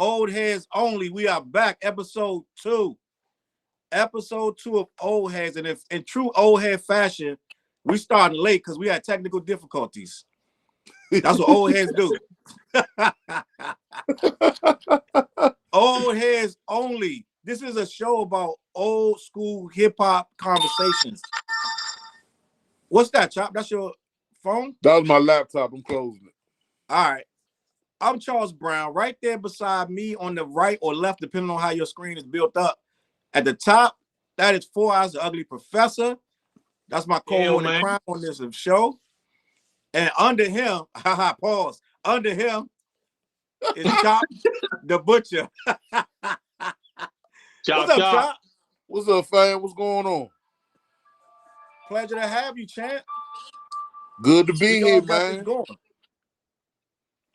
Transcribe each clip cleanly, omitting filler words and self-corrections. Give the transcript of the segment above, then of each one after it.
Old Heads Only. We are back, episode 2. Episode 2 of Old Heads. And if in true old head fashion, we started late because we had technical difficulties. That's what old heads do. Old Heads Only. This is a show about old school hip hop conversations. What's that, Chop? That's your phone? That was my laptop. I'm closing it. All right. I'm Challz Brown. Right there beside me on the right or left, depending on how your screen is built up. At the top, that is 4 Hours the Ugly Professor. That's my co-winning crime on this show. And under him, pause. Under him is Chop the Butcher. What's up, Chop? What's up, fam? What's going on? Pleasure to have you, champ. Good to be here, man.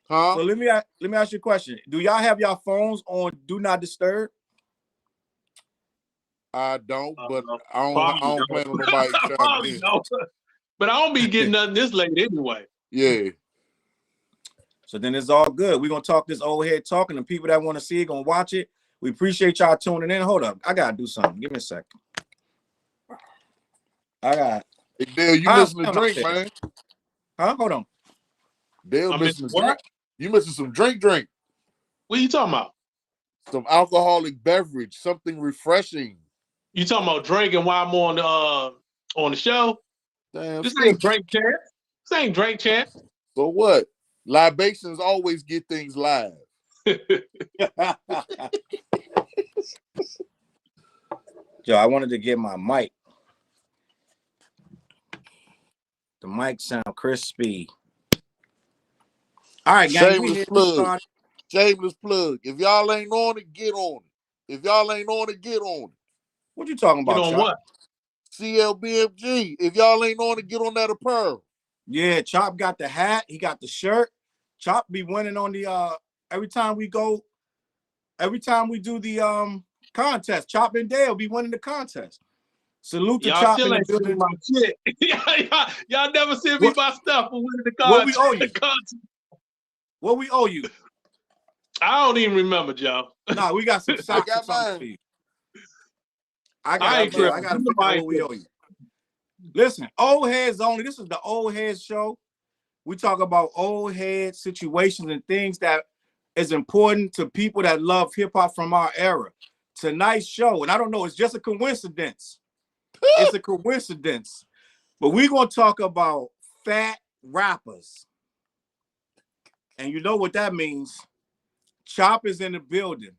Huh? So let me ask you a question. Do y'all have y'all phones on Do Not Disturb? I don't, but I don't plan on nobody trying to. But I don't be getting nothing this late anyway. Yeah. So then it's all good. We're gonna talk this old head talking, and people that want to see it gonna watch it. We appreciate y'all tuning in. Hold up, I gotta do something. Give me a second. I got. Hey, Dale, you missing a drink, man? Huh? Hold on. Dale missing a drink. You missing some drink. What are you talking about? Some alcoholic beverage, something refreshing. You talking about drinking while I'm on the show? Damn, this ain't drink champ. This ain't drink champ. So what? Libations always get things live. Yo, I wanted to get my mic. The mic sound crispy. All right, guys. Shameless plug. Shameless plug. If y'all ain't on it, get on it. If y'all ain't on it, get on it. What you talking about? Get on what? CLBMG. If y'all ain't on it, get on that apparel. Yeah, Chop got the hat. He got the shirt. Chop be winning on the every time we do the contest. Chop and Dale be winning the contest. Salute to Chop in the building. My shit. y'all never send me my stuff for winning the contest. What we owe you? What we owe you? I don't even remember, Joe. No, we got some socks or something for you. I got to figure out what we owe you. Listen, Old Heads Only. This is the Old Heads show. We talk about old head situations and things that is important to people that love hip hop from our era. Tonight's show, and I don't know, it's just a coincidence. It's a coincidence. But we're going to talk about fat rappers. And you know what that means. Chop is in the building.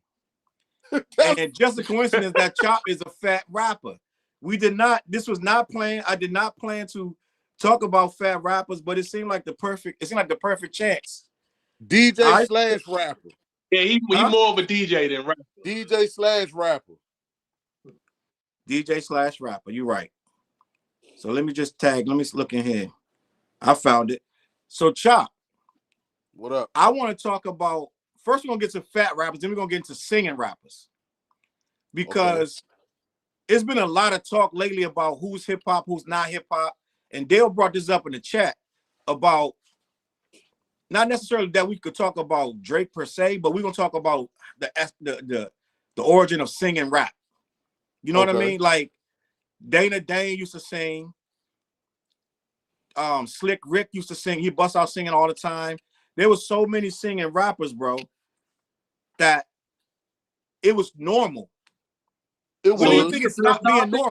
And just a coincidence that Chop is a fat rapper. This was not planned. I did not plan to talk about fat rappers, but it seemed like the perfect chance. DJ slash rapper. Yeah, he more of a DJ than rapper. DJ slash rapper. DJ slash rapper, you're right. So let me look in here. I found it. So Chop. What up? I want to talk about, first we're going to get to fat rappers, then we're going to get into singing rappers. Because it's been a lot of talk lately about who's hip-hop, who's not hip-hop. And Dale brought this up in the chat about, not necessarily that we could talk about Drake per se, but we're going to talk about the origin of singing rap. You know what I mean? Like, Dane used to sing. Slick Rick used to sing. He busts out singing all the time. There was so many singing rappers, bro, that it was normal. What do you think it's not being normal?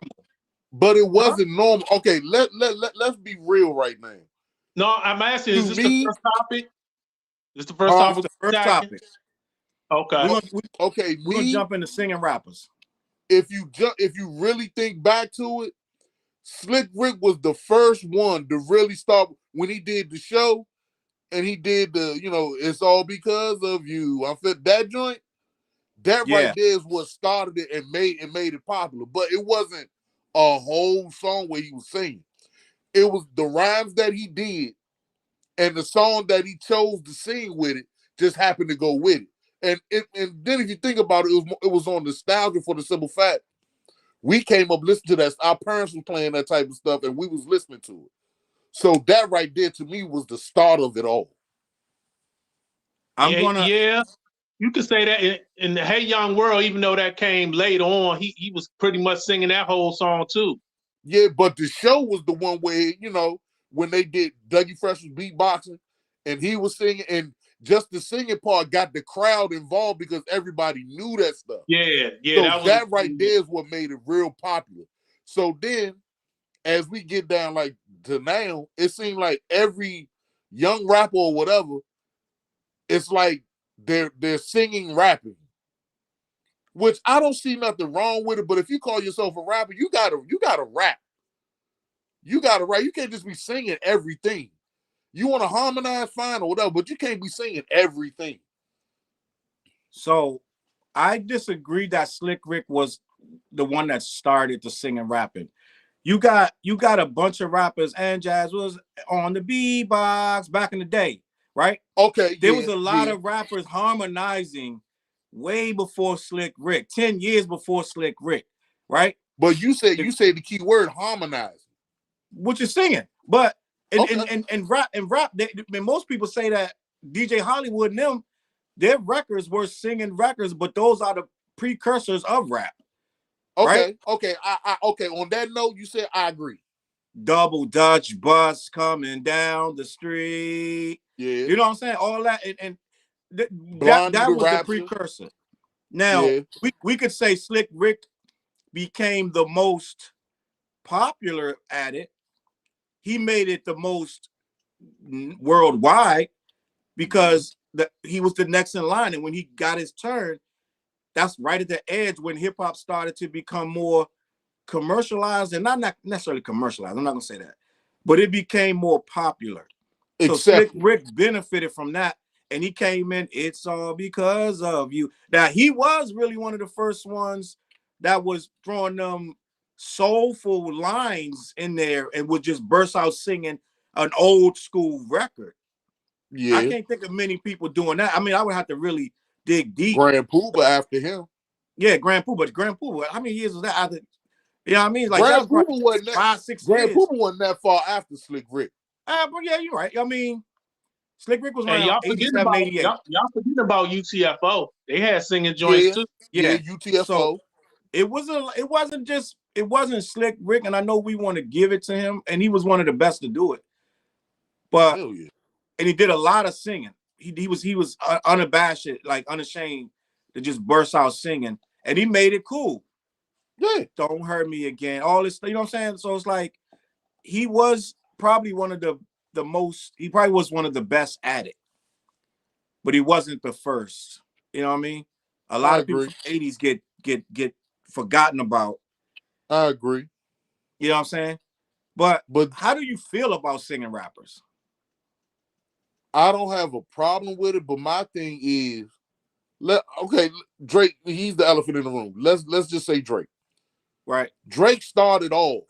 But it wasn't normal. Okay, let's be real right now. No, I'm asking, is this the first topic? This the first topic? The first topic. Okay. We're gonna jump into singing rappers. If you really think back to it, Slick Rick was the first one to really start when he did the show, and he did the, it's all because of you. I felt that joint. That right there is what started it and made it popular. But it wasn't a whole song where he was singing. It was the rhymes that he did and the song that he chose to sing with it just happened to go with it. And then if you think about it, it was on nostalgia for the simple fact we came up listening to that. Our parents were playing that type of stuff and we was listening to it. So that right there to me was the start of it all. Yeah. You could say that in the Hey Young World, even though that came later on, he was pretty much singing that whole song too. Yeah, but the show was the one where, you know, when they did Dougie Fresh was beatboxing and he was singing, and just the singing part got the crowd involved because everybody knew that stuff. Yeah, So that right there is what made it real popular. So then, as we get down like to now, it seemed like every young rapper or whatever, it's like they're singing rapping. Which I don't see nothing wrong with it, but if you call yourself a rapper, you gotta rap. You gotta rap. You can't just be singing everything. You want to harmonize, fine or whatever, but you can't be singing everything. So I disagree that Slick Rick was the one that started the singing rapping. You got a bunch of rappers, and Jazz was on the beatbox back in the day, right? Okay, there was a lot of rappers harmonizing way before Slick Rick, 10 years before Slick Rick, right? But you say the key word harmonizing, which is singing. But and rap, most people say that DJ Hollywood and them, their records were singing records, but those are the precursors of rap. Okay, right? Okay. I okay. On that note, you said I agree. Double Dutch bus coming down the street. Yeah. You know what I'm saying? All that and that was the precursor. Now we could say Slick Rick became the most popular at it. He made it the most worldwide because he was the next in line. And when he got his turn, that's right at the edge when hip hop started to become more commercialized, and not necessarily commercialized. I'm not gonna say that, but it became more popular. So Slick Rick benefited from that, and he came in. It's all because of you. Now he was really one of the first ones that was throwing them soulful lines in there and would just burst out singing an old school record. Yeah, I can't think of many people doing that. I mean, I would have to really dig deep. Grand Poobah after him. Yeah, Grand Poobah. How many years was that after? You know what I mean? Like Grand Poobah wasn't 5, 6 Grand years. Poobah wasn't that far after Slick Rick. But yeah, you're right. I mean, Slick Rick was around y'all 87, 88. Y'all forgetting about UTFO. They had singing joints too. Yeah, UTFO. So it wasn't Slick Rick, and I know we want to give it to him, and he was one of the best to do it. But and he did a lot of singing. He was unabashed, like unashamed to just burst out singing, and he made it cool. Yeah, don't hurt me again. All this, you know what I'm saying? So it's like he was probably one of the most. He probably was one of the best at it, but he wasn't the first. You know what I mean? A lot of people from the 80s get forgotten about. I agree. You know what I'm saying? But how do you feel about singing rappers? I don't have a problem with it, but my thing is, Drake, he's the elephant in the room. Let's just say Drake. Right. Drake started off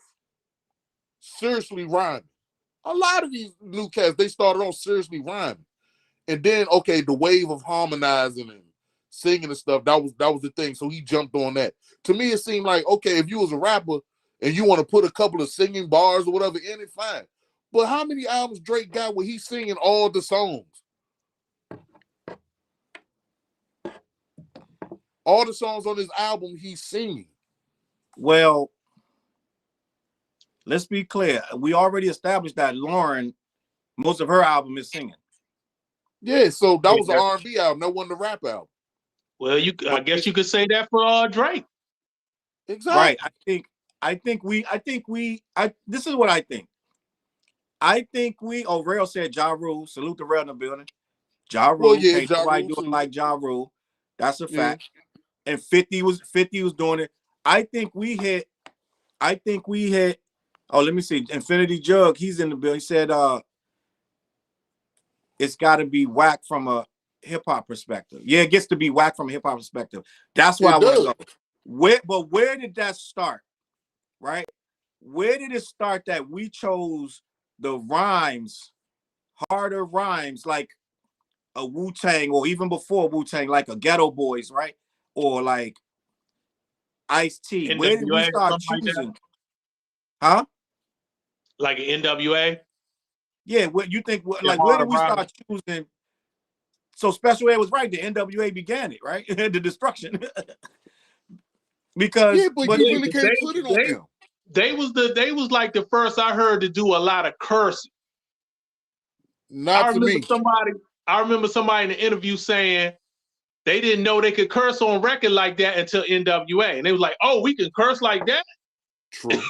seriously rhyming. A lot of these new cats, they started off seriously rhyming. And then, the wave of harmonizing and singing and stuff, that was the thing. So he jumped on that. To me, it seemed like, if you was a rapper and you want to put a couple of singing bars or whatever in it, fine. But how many albums Drake got where he's singing all the songs? All the songs on his album, he's singing. Well, let's be clear. We already established that Lauren, most of her album is singing. Yeah, so that was an R&B album. That wasn't a rap album. Well, I guess you could say that for Drake. Exactly. Right. This is what I think. I think Rail said Ja Rule. Salute the Rail in the building. Ja Rule. Well, yeah, can't nobody do it like Ja Rule. That's a fact. And 50 was doing it. I think we hit. Oh, let me see. Infinity Jug, he's in the bill. He said it's got to be whack from a hip-hop perspective. Yeah, it gets to be whack from a hip-hop perspective. That's where I want to go. But where did that start? Right? Where did it start that we chose the rhymes, harder rhymes, like a Wu-Tang, or even before Wu-Tang, like a Ghetto Boys, right? Or like Ice-T. Where did we start choosing? Huh? Like an NWA? Yeah, what you think? Like, where did we start choosing So Special Ed was right. The NWA began it, right? The destruction. Because yeah, but you really can't put it on them. They was like the first I heard to do a lot of cursing. Not to me. I remember somebody in the interview saying they didn't know they could curse on record like that until NWA, and they was like, "Oh, we can curse like that." True.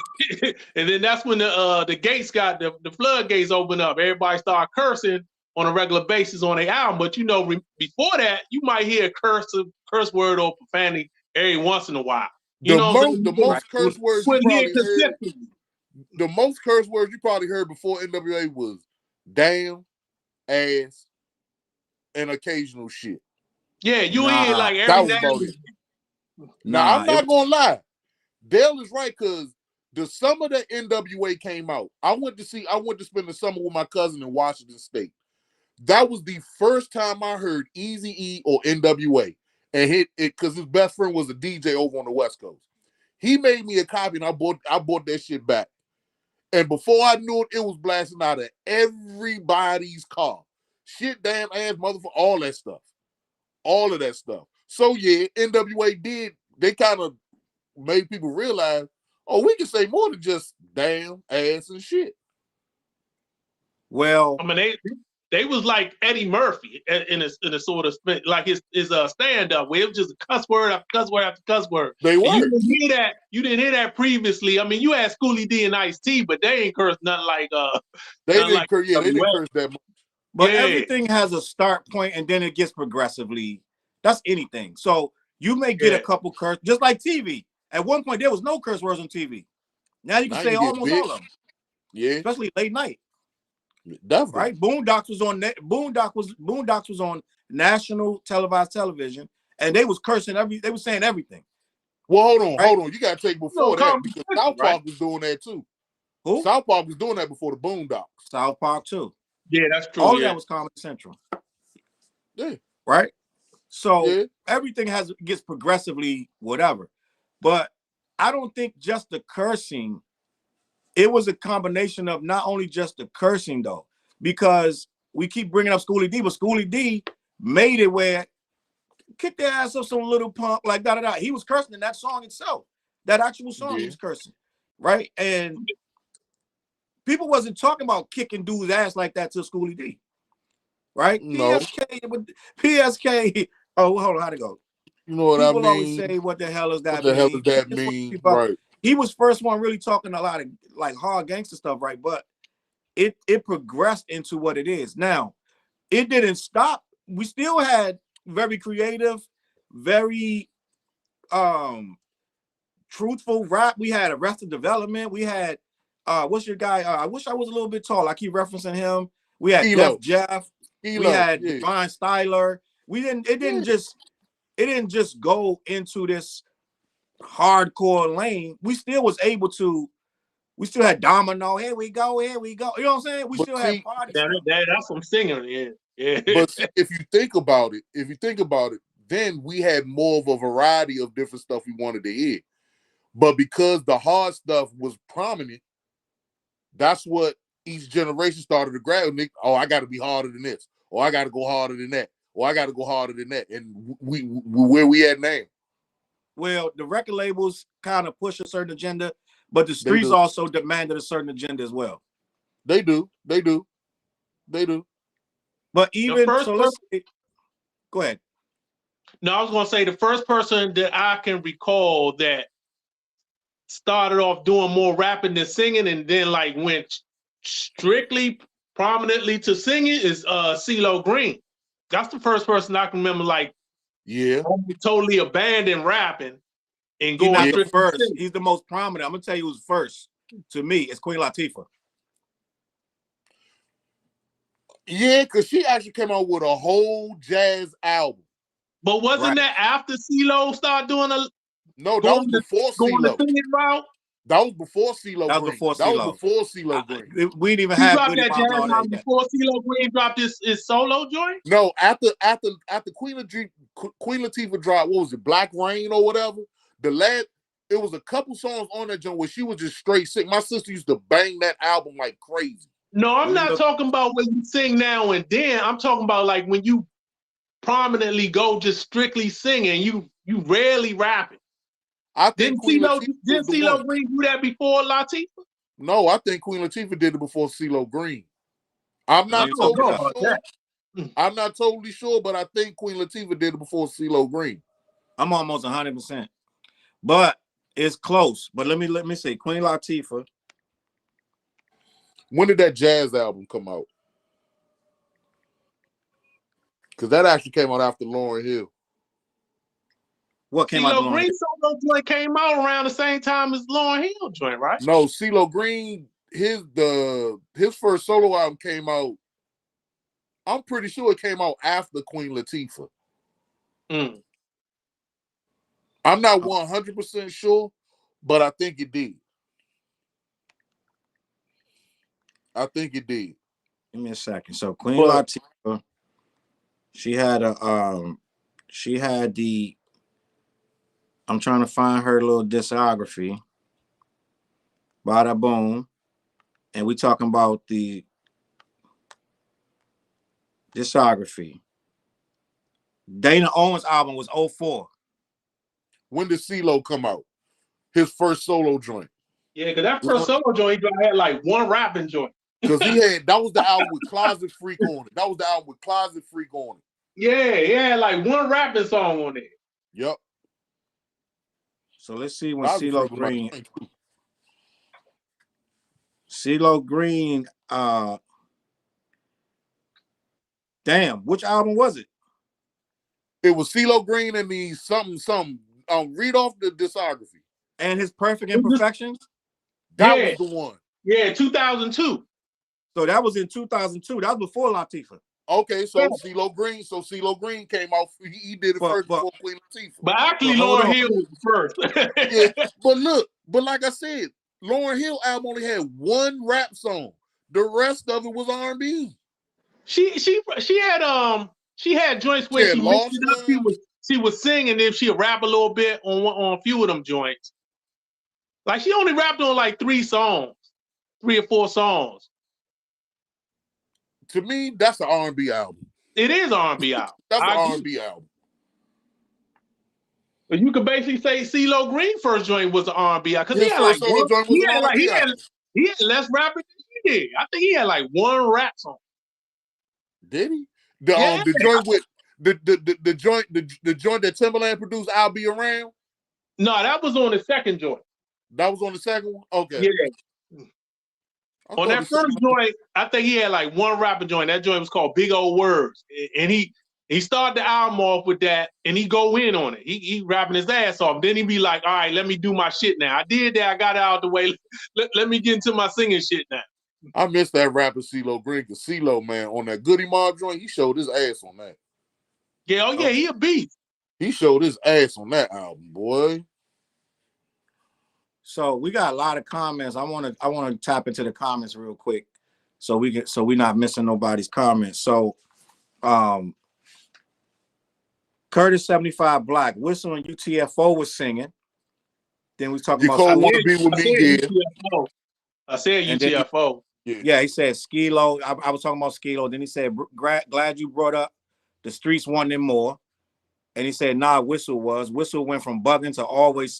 And then that's when the gates got the floodgates open up. Everybody started cursing on a regular basis on their album. But you know, before that, you might hear a curse word or profanity every once in a while. The most curse words you probably heard. The most curse words you probably heard before NWA was "damn," "ass," and occasional shit. Yeah, you hear like every now and then. Now I'm not gonna lie. Dale is right, because the summer that NWA came out, I went to spend the summer with my cousin in Washington State. That was the first time I heard Eazy-E or NWA, and hit it because his best friend was a DJ over on the West Coast. He made me a copy, and I bought that shit back. And before I knew it, it was blasting out of everybody's car. Shit, damn, ass, motherfucker, all that stuff. All of that stuff. So yeah, NWA they kind of made people realize, oh, we can say more than just damn, ass, and shit. Well, I mean, they was like Eddie Murphy in a sort of like his stand-up where it was just cuss word after cuss word after cuss word. They were. You didn't hear that previously. I mean, you had Schoolie D and Ice-T, but they ain't cursed nothing like they didn't curse that much. But everything has a start point and then it gets progressively. That's anything. So you may get a couple curse, just like TV. At one point, there was no curse words on TV. Now you can say almost all of them. Yeah. Especially late night. Definitely. Right? Boondocks was on national televised television, and they was cursing they was saying everything. Well, hold on. You gotta take before that, because South Park was doing that too. Who? South Park was doing that before the Boondocks. South Park too. Yeah, that's true. All of that was Comedy Central. Yeah. Right? So everything gets progressively whatever. But I don't think just the cursing, it was a combination of not only just the cursing though, because we keep bringing up Schoolie D, but Schoolie D made it where kick their ass up some little punk, like da-da-da. He was cursing in that song itself. That actual song he was cursing. Right? And people wasn't talking about kicking dudes' ass like that to Schoolie D. Right? No. PSK. Oh, hold on, how'd it go? You know what people I mean? always say, what the hell is that? What the hell does that mean? Right. He was first one really talking a lot of like hard gangster stuff, right? But it progressed into what it is. Now, it didn't stop. We still had very creative, very truthful rap. We had Arrested Development. We had what's your guy? I wish I was a little bit tall. I keep referencing him. We had Def Jeff. We had Divine Styler. It didn't just go into this hardcore lane. We still was able to. We still had Domino. Here we go. You know what I'm saying? We still had parties. That's some singing. Yeah. But see, if you think about it, then we had more of a variety of different stuff we wanted to hear. But because the hard stuff was prominent, that's what each generation started to grab. Oh, I got to be harder than this, or I got to go harder than that, or I got to go harder than that. And we where we at now? Well, the record labels kind of push a certain agenda, but the streets also demanded a certain agenda as well. They do. But even go ahead. No, I was going to say the first person that I can recall that started off doing more rapping than singing, and then like went strictly prominently to singing is CeeLo Green. That's the first person I can remember like totally abandoned rapping and going straight first. He's the most prominent. I'm gonna tell you who's first. To me, it's Queen Latifah. Yeah, because she actually came out with a whole jazz album. But wasn't that after CeeLo started doing a? No, that was before CeeLo. That was before CeeLo. That was before CeeLo Green. We didn't even have that jazz album before CeeLo Green dropped his solo joint. No, after Queen Latifah dropped, what was it, Black Rain or whatever? It was a couple songs on that joint where she was just straight sick. My sister used to bang that album like crazy. No, I'm not talking about when you sing now and then. I'm talking about like when you prominently go just strictly singing. You rarely rapping. I think Didn't CeeLo Green do that before Latifah? No, I think Queen Latifah did it before CeeLo Green. I'm not totally sure. I'm not totally sure, but I think Queen Latifah did it before CeeLo Green. I'm almost 100%, but it's close. But let me say, Queen Latifah. When did that Jazz album come out? Because that actually came out after Lauryn Hill. What came out? CeeLo Green solo joint came out around the same time as Lauryn Hill joint, right? No, CeeLo Green, his first solo album came out. I'm pretty sure it came out after Queen Latifah. I'm not 100% sure, but I think it did. Give me a second. So Queen Latifah, she had the. I'm trying to find her little discography. Bada boom, and we talking about the discography. Dana Owens album was 04. When did CeeLo come out? His first solo joint. Yeah, because that first solo joint he had like one rapping joint. Because that was the album with Closet Freak on it. Yeah, he had like one rapping song on it. Yep. So let's see when CeeLo Green. CeeLo Green, damn, which album was it? It was CeeLo Green and the something. Read off the discography. And His Perfect Imperfections? That was the one. Yeah, 2002. So that was in 2002. That was before Latifah. Okay, so CeeLo Green came out. He did it first before Queen Latifah. But actually, Lauryn Hill was first. Yeah, but like I said, Lauryn Hill album only had one rap song. The rest of it was R&B. She had joints where she mixed it up. She was singing, then she'd rap a little bit on a few of them joints. Like she only rapped on like 3 or 4 songs. To me, that's an R&B album. It is R&B album. That's an R&B album. But you could basically say CeeLo Green first joint was an R&B album because he had less rapping than she did. I think he had like one rap song. Did he? The joint with the joint that Timberland produced, "I'll Be Around"? No, that was on the second joint. That was on the second one? Okay. Yeah. On that first joint, I think he had like one rapping joint. That joint was called Big Old Words. And he started the album off with that and he go in on it. He rapping his ass off. Then he be like, all right, let me do my shit now. I did that. I got it out of the way. Let me get into my singing shit now. I miss that rapper CeeLo Green because CeeLo, man, on that Goody Mob joint, he showed his ass on that. Yeah, he a beast. He showed his ass on that album, boy. So we got a lot of comments. I want to tap into the comments real quick, so we're not missing nobody's comments. So, Curtis 75 Black, Whistle and UTFO was singing. Then we talking about. I want to be with me. I said UTFO. Yeah, he said Skilo. I was talking about Skilo. Then he said, "Glad you brought up the streets wanting more." And he said, "Nah, Whistle went from bugging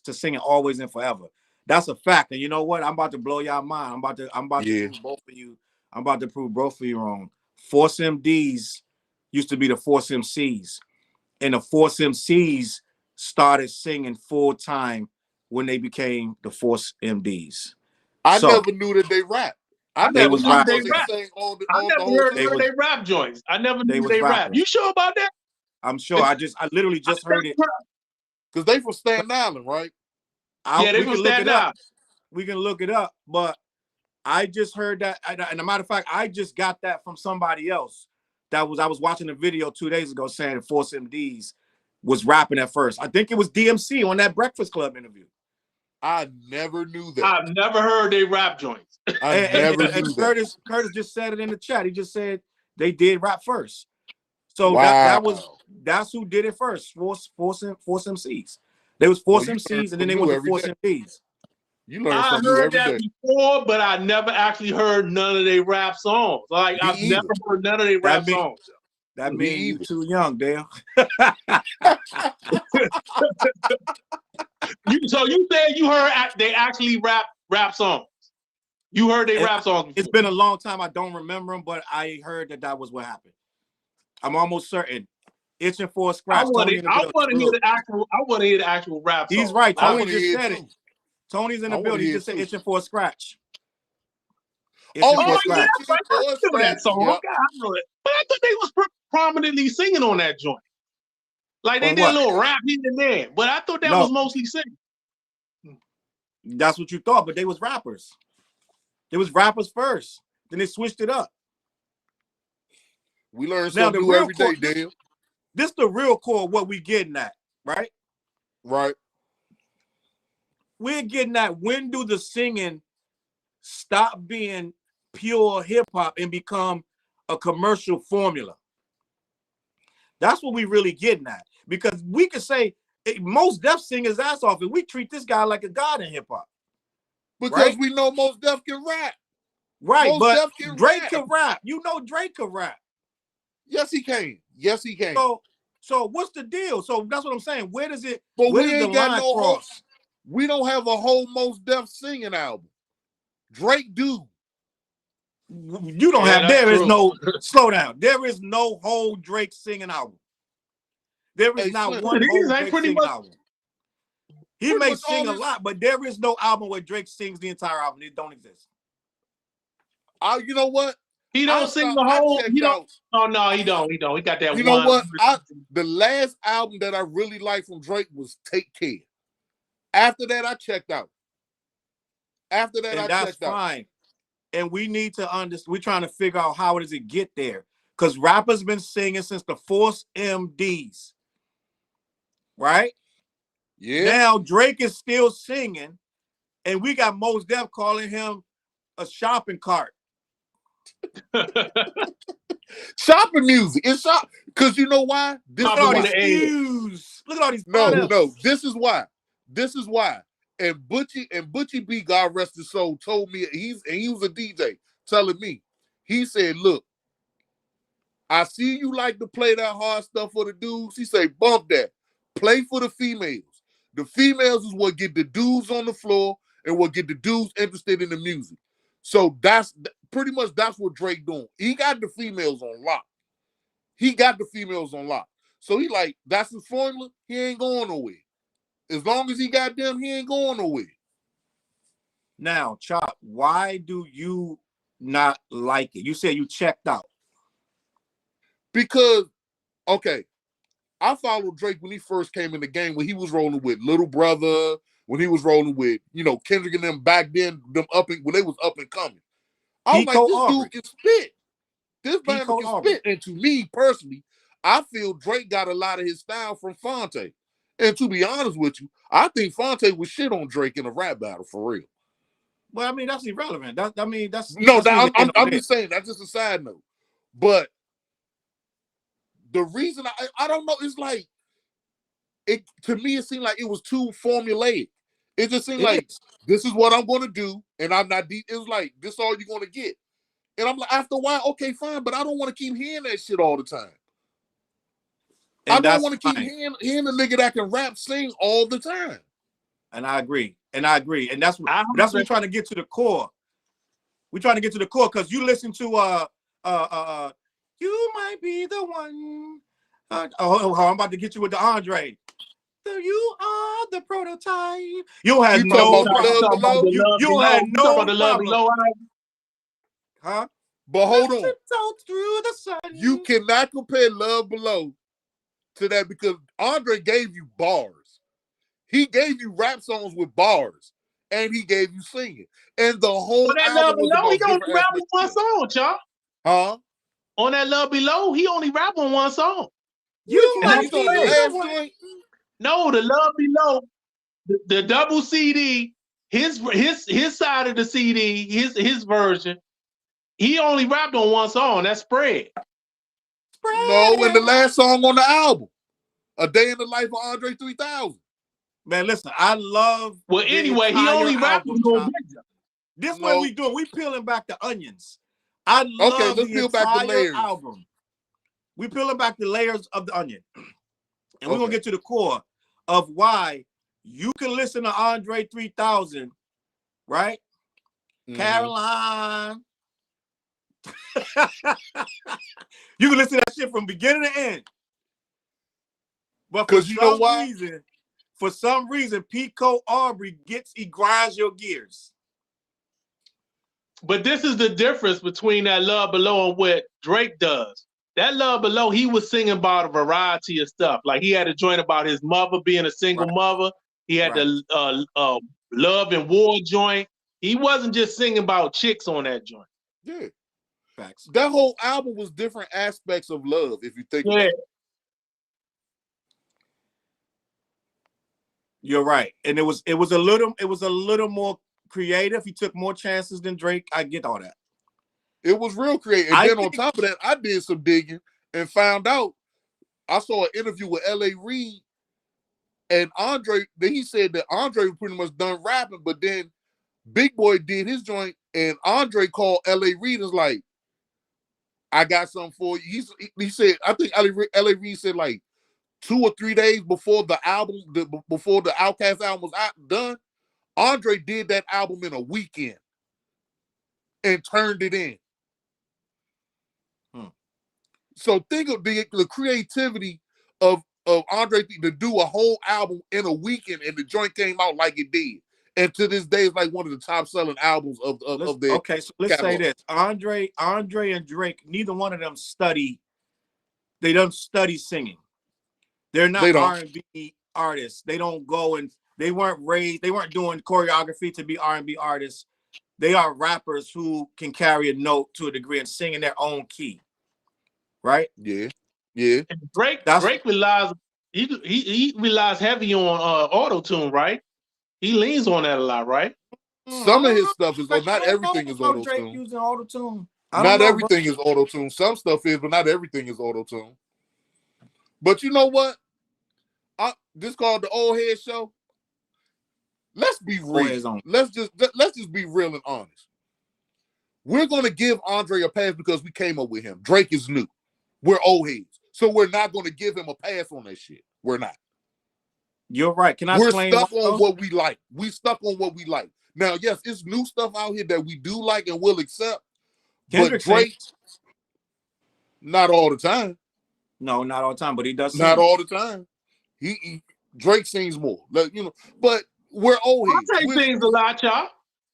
to singing always and forever." That's a fact. And you know what? I'm about to blow y'all mind. I'm about to prove both of you. I'm about to prove both of you wrong. Force MDs used to be the Force MCs. And the Force MCs started singing full time when they became the Force MDs. I never knew that they rapped. I never heard they they rap joints. I never knew they rap. You sure about that? I'm sure. I literally just heard it. Because they from Staten Island, right? They from Staten Island. We can look it up, but I just heard that. And as a matter of fact, I just got that from somebody else. I was watching a video 2 days ago saying that Force MDs was rapping at first. I think it was DMC on that Breakfast Club interview. I never knew that. I've never heard they rap joints. And Curtis just said it in the chat. He just said they did rap first. So that's who did it first. Force MCs. They was Force MCs and then they went to Force MDs. You learn I heard that before, but I never actually heard none of their rap songs. Like I've never heard none of their rap songs. That means you too young, Dale. So you said you heard they actually rap songs. You heard they rap songs before. It's been a long time. I don't remember them, but I heard that was what happened. I'm almost certain. Itching for a scratch. I want to hear the actual rap song. He's right. Tony just said it. Tony's in the building. He just said itching for a scratch. Yeah, that song. Yep. God, I know it. But I thought they was prominently singing on that joint. Like they did a little rap here and there, but I thought that was mostly singing. That's what you thought, but they was rappers. They was rappers first. Then they switched it up. We learn something new every day, Dale. This is the real core of what we getting at, right? Right. We're getting at when do the singing stop being pure hip-hop and become a commercial formula? That's what we really getting at. Because we could say Mos Def sing his ass off and we treat this guy like a god in hip-hop. Because we know Mos Def can rap. Right, but Drake can rap. You know Drake can rap. Yes, he can. Yes, he can. So what's the deal? So that's what I'm saying. Where does it? But where we ain't got no whole. We don't have a whole Mos Def singing album. Drake do. You don't have. There is no. Slow down. There is no whole Drake singing album. There is not one whole Drake singing album. He may sing a lot, but there is no album where Drake sings the entire album. It don't exist. You know what? He don't sing the whole. He don't. Oh no, he don't. He don't. He got that. You know what? The last album that I really liked from Drake was Take Care. After that, I checked out. After that, I checked out. That's fine. And we need to understand. We're trying to figure out how does it get there, because rappers been singing since the Force MDs, right? Yeah. Now Drake is still singing, and we got Mos Def calling him a shopping cart. Shopping music. It's shop because you know why? Look at all these views. Look at all these. No. This is why. This is why. And Butchie B, God rest his soul, told me he was a DJ telling me. He said, "Look, I see you like to play that hard stuff for the dudes." He said, "Bump that. Play for the females. The females is what get the dudes on the floor and what get the dudes interested in the music." So that's pretty much that's what Drake doing. He got the females on lock. So he like, that's his formula. He ain't going nowhere. As long as he got them, he ain't going nowhere. Now, Chop, why do you not like it? You said you checked out. Because, okay, I followed Drake when he first came in the game, when he was rolling with Little Brother, when he was rolling with, Kendrick and them back then, when they was up and coming. I was like, this dude can spit. This man can spit. And to me, personally, I feel Drake got a lot of his style from Fonte. And to be honest with you, I think Fonte was shit on Drake in a rap battle, for real. Well, I mean, that's irrelevant. I'm just saying, that's just a side note. But the reason, I don't know, it's like, to me, it seemed like it was too formulaic. It just seemed like, this is what I'm going to do, and I'm not deep. It was like, this is all you're going to get. And I'm like, after a while, okay, fine, but I don't want to keep hearing that shit all the time. I don't want to keep hearing a nigga that can rap, sing all the time. And I agree. And that's what we're trying to get to the core. We're trying to get to the core because you listen to You Might Be the One. I'm about to get you with the Andre. You are the prototype. You had no problem. You had no problem. Huh? But hold on. Through the sun. You cannot compare Love Below to that because Andre gave you bars. He gave you rap songs with bars, and he gave you singing. And the whole on that Love Below, he only rap on one song, y'all. Huh? On that Love Below, he only rap on one song. You might be the one. No, the Love Below, the double CD, his side of the CD, his version, he only rapped on one song. That's Spread. No, and the last song on the album, A Day in the Life of Andre 3000. Man, listen, I love. Well, anyway, he only rapped on this. What we doing? We peeling back the onions. I love the entire album. we peeling back the layers of the onion, and we're gonna get to the core of why you can listen to Andre 3000, right? Caroline. You can listen to that shit from beginning to end. But for some reason, Pico Aubrey he grinds your gears. But this is the difference between that Love Below and what Drake does. That Love Below, he was singing about a variety of stuff. Like he had a joint about his mother being a single mother. He had the Love and War joint. He wasn't just singing about chicks on that joint. Yeah. Facts. That whole album was different aspects of love, if you think about it. You're right. And it was a little more creative. He took more chances than Drake. I get all that. It was real creative. And then on top of that, I did some digging and found out. I saw an interview with L.A. Reid and Andre. Then he said that Andre was pretty much done rapping, but then Big Boy did his joint, and Andre called L.A. Reid and was like, I got something for you. He said, I think L.A. Reid said like 2 or 3 days before the album, before the Outkast album was done, Andre did that album in a weekend and turned it in. So think of the creativity of Andre to do a whole album in a weekend, and the joint came out like it did. And to this day, it's like one of the top-selling albums of their Okay, so let's catalog. say this. Andre and Drake, neither one of them they don't study singing. They're not R&B artists. They don't go and they weren't doing choreography to be R&B artists. They are rappers who can carry a note to a degree and sing in their own key. Right? Yeah. Yeah. And Drake relies he relies heavy on auto-tune, right? He leans on that a lot, right? Some of his stuff is, not everything is auto-tune. Drake using auto-tune. Not everything is auto-tune. Some stuff is, but not everything is auto-tune. But you know what? This called the Old Head Show. Let's be real. Let's just be real and honest. We're gonna give Andre a pass because we came up with him. Drake is new. We're old heads, so we're not gonna give him a pass on that shit. We're not. You're right. Can I explain? We're stuck on what we like. We stuck on what we like. Now, yes, it's new stuff out here that we do like and will accept. But Drake, not all the time. No, not all the time, but he does. Not all the time. Drake sings more. You know, but we're old heads. Fonte sings a lot, y'all.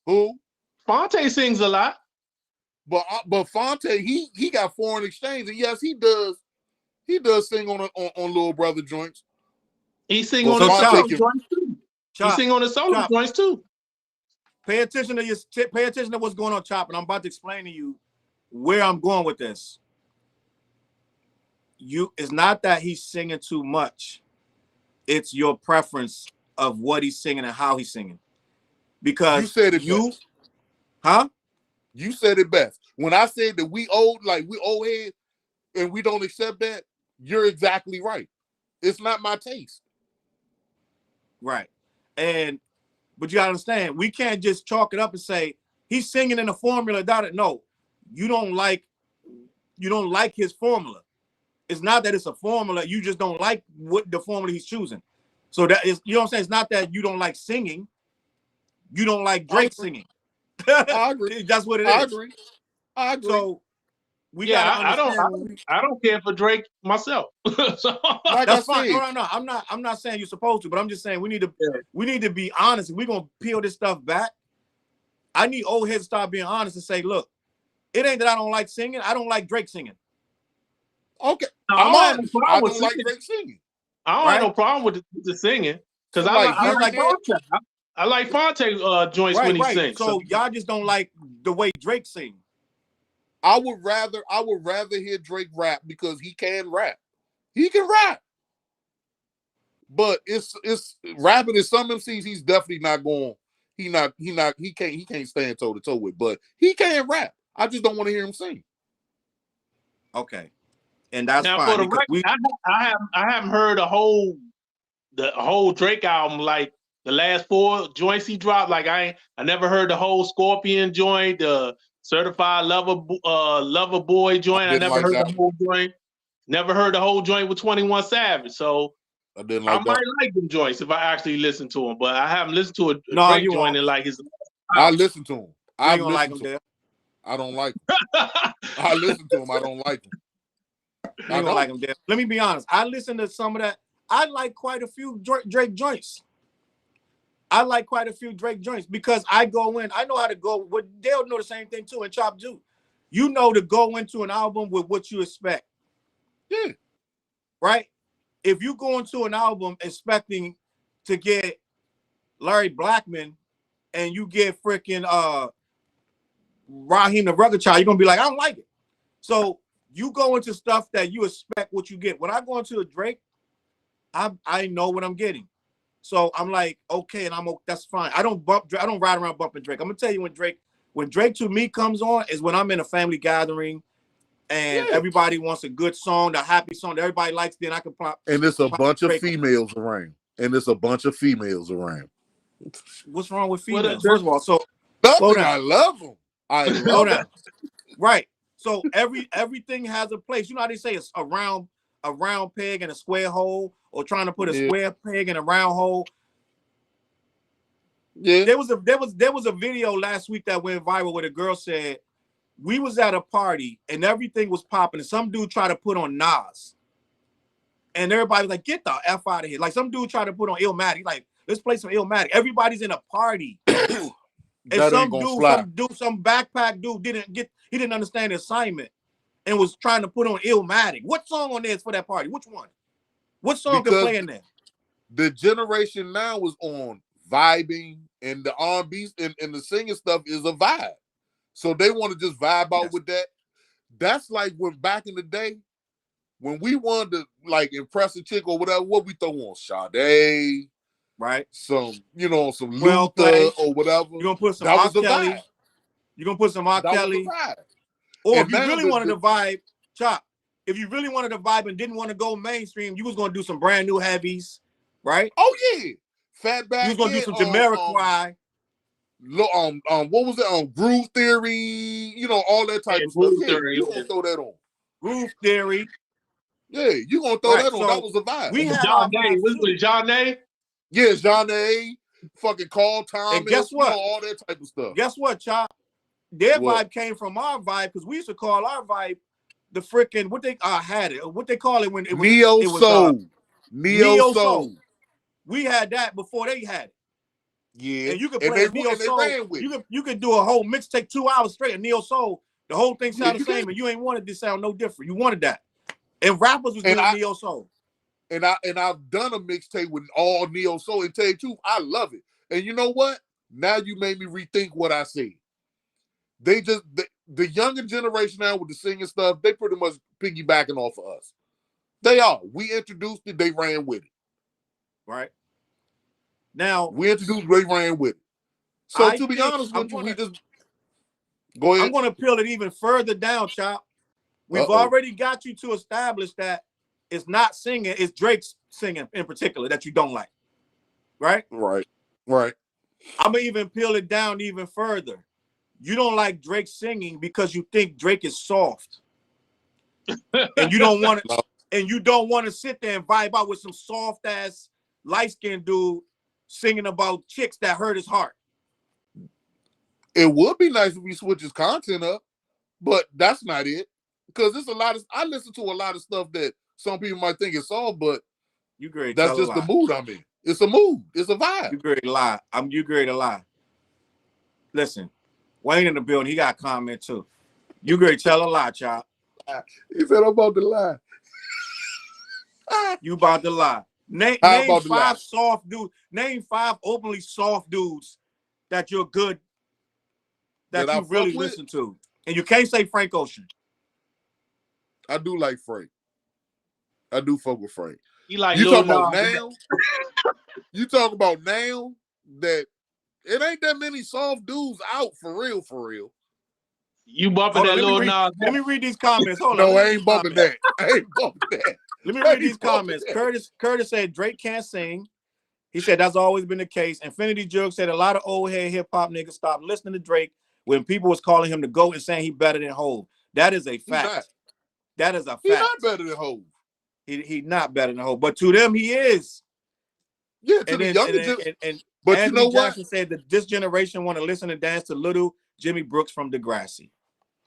Who? Fonte sings a lot. But Fonte, he got foreign exchange, and yes, he does. He does sing on Little Brother joints. He sing on the solo joints too. He sing on the solo joints too. Pay attention to what's going on, Chop, and I'm about to explain to you where I'm going with this. It's not that he's singing too much. It's your preference of what he's singing and how he's singing. Because you said it best. Huh? You said it best. When I said that we old heads and we don't accept that, you're exactly right. It's not my taste. Right. But you gotta understand, we can't just chalk it up and say he's singing in a formula. No, you don't like his formula. It's not that it's a formula, you just don't like what the formula he's choosing. So that is, you know what I'm saying? It's not that you don't like singing, you don't like Drake singing. I agree. That's what it is. I agree. So I don't care for Drake myself. So, that's fine. No. I'm not saying you're supposed to, but I'm just saying we need to be honest. If we're gonna peel this stuff back, I need old heads to start being honest and say, look, it ain't that I don't like singing, I don't like Drake singing. Okay. No, I don't like Drake singing. I don't have no problem with the singing. Because I like Fonte joints when he sings. So y'all just don't like the way Drake sings. I would rather hear Drake rap because he can rap. He can rap. But it's rapping is some MCs he's definitely not going. He can't stand toe to toe with, but he can rap. I just don't want to hear him sing. Okay. And that's now, fine. For the record, I haven't heard the whole Drake album, like the last 4 joints he dropped. Like I never heard the whole Scorpion joint, the Certified Lover Boy joint. I never heard the whole joint. Never heard the whole joint with 21 Savage, so I didn't like I might like them joints if I actually listen to them, but I haven't listened to a Drake joint in like his. I listen to him. I don't like him there. I don't like him. I listen to him. I don't like him. I don't like him there. Let me be honest. I listen to some of that. I like quite a few Drake joints. I like quite a few Drake joints because I go in. I know how to go. They'll know the same thing too. And Chop do. You know to go into an album with what you expect. Yeah. Right? If you go into an album expecting to get Larry Blackman and you get freaking Raheem the Rugged Child, you're gonna be like, I don't like it. So you go into stuff that you expect what you get. When I go into a Drake, I know what I'm getting. So I'm like, okay, and that's fine. I don't ride around bumping Drake. I'm gonna tell you when Drake to me comes on is when I'm in a family gathering and everybody wants a good song, the happy song that everybody likes, then I can pop. And it's a bunch of females around. What's wrong with females? First of all, so nothing. I love them. I love them. Right. So everything has a place. You know how they say it's a round peg in a square hole, or trying to put a square peg in a round hole. Yeah. There was a video last week that went viral where the girl said, we was at a party and everything was popping, and some dude tried to put on Nas. And everybody was like, get the F out of here. Like some dude tried to put on Illmatic. Like, let's play some Illmatic. Everybody's in a party. And some backpack dude didn't understand the assignment and was trying to put on Illmatic. What song on there is for that party? Which one? What song can play in there? The generation now is on vibing, and the R&B and the singing stuff is a vibe. So they want to just vibe out with that. That's like when back in the day, when we wanted to like impress a chick or whatever, what we throw on? Sade, right? Some Luther or whatever. You're gonna put some R. Kelly. You're gonna put some R. Kelly. Or if you really wanted to vibe, Chop. If you really wanted to vibe and didn't want to go mainstream, you was gonna do some brand new heavies, right? Oh yeah, Fatback. You was gonna do some Jamiroquai. What was it? Groove Theory. You know, all that type of stuff. Yeah, you gonna throw that on. Groove Theory. Yeah, you gonna throw that on. That was a vibe. We had John Day. Was it John Day? Yeah, John Day. Fucking Carl Thomas. And guess what? You know, all that type of stuff. Guess what, Chop? Their vibe came from our vibe because we used to call our vibe the freaking what they call it when it was Neo Soul. Neo Soul. We had that before they had it. Yeah, and you could play Neo Soul. You could do a whole mixtape 2 hours straight of Neo Soul. The whole thing sounded the same, and you ain't wanted to sound no different. You wanted that, and rappers was doing Neo Soul. And I've done a mixtape with all Neo Soul. And tell you the truth, I love it. And you know what? Now you made me rethink what I said. They just the younger generation now with the singing stuff, they pretty much piggybacking off of us. They are. We introduced it, they ran with it. Right. Now we introduced, they ran with it. So to be honest with you, we just go ahead. I'm gonna peel it even further down, Chop. We've already got you to establish that it's not singing, it's Drake's singing in particular that you don't like. Right? Right. I'm gonna even peel it down even further. You don't like Drake singing because you think Drake is soft. And you don't want to and you don't want to sit there and vibe out with some soft ass light-skinned dude singing about chicks that hurt his heart. It would be nice if we switch his content up, but that's not it. Because there's I listen to a lot of stuff that some people might think is soft, but that's just the mood I'm in. It's a mood. It's a vibe. You great to lie. You great to lie. Listen, Wayne in the building, he got a comment too. You great to tell a lie, Chop. He said I'm about to lie. You about to lie. Name 5 soft dudes. Name 5 openly soft dudes that you're good, that you really listen to. And you can't say Frank Ocean. I do like Frank. I do fuck with Frank. You talk about now? You talk about now that it ain't that many soft dudes out for real, for real. You bumping that little Nas? Let me read these comments. Hold on. No, I ain't bumping that. I ain't bumping that. Let me read these comments. Curtis said Drake can't sing. He said that's always been the case. Infinity Jug said a lot of old head hip hop niggas stopped listening to Drake when people was calling him the GOAT and saying he better than Hov. That is a fact. That is a fact. He's not better than Hov. He not better than Hov, but to them he is. Yeah, to the younger but Anthony you know Jackson what? Said that this generation want to listen and dance to little Jimmy Brooks from Degrassi.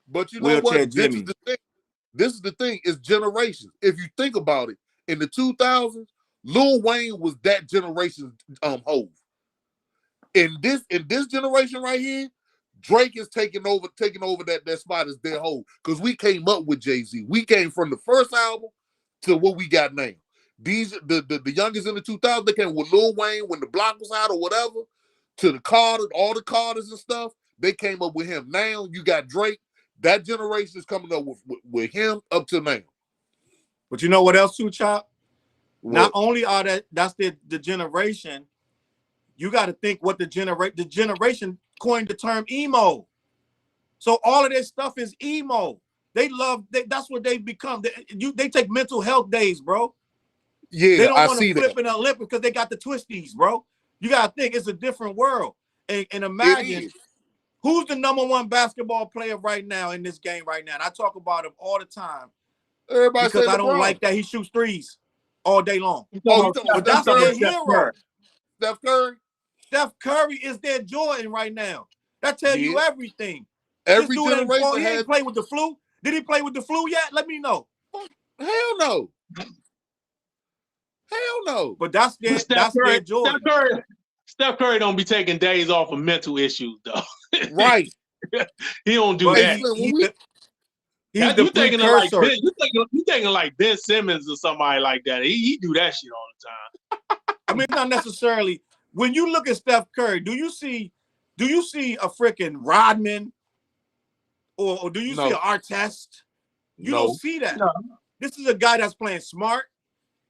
But you know what? This is the thing. It's generations. If you think about it, in the 2000s, Lil Wayne was that generation's Hov. In this generation right here, Drake is taking over that spot as their Hov. Because we came up with Jay-Z. We came from the first album to what we got now. These the youngest in the 2000s, they came with Lil Wayne when the block was out or whatever, to the Carter, all the Carters and stuff. They came up with him. Now you got Drake. That generation is coming up with him up to now. But you know what else too, Chop? What? Not only are that's the generation, you got to think what the generation coined the term emo. So all of this stuff is emo. That's what they've become. They take mental health days, bro. Yeah, they don't want to flip in the Olympics because they got the twisties, bro. You got to think it's a different world. And imagine who's the #1 basketball player right now in this game right now. And I talk about him all the time. Everybody because I don't like that he shoots threes all day long. But that's their hero. Steph Curry. Steph Curry is their Jordan right now. That tells you everything. Every generation he ain't played with the flu. Did he play with the flu yet? Let me know. Hell no. Hell no. But that's their Jordan. Steph Curry don't be taking days off of mental issues though. Right. He don't do that. You thinking like Ben Simmons or somebody like that. He do that shit all the time. I mean, not necessarily. When you look at Steph Curry, do you see a freaking Rodman or do you see an Artest? You don't see that. No. This is a guy that's playing smart.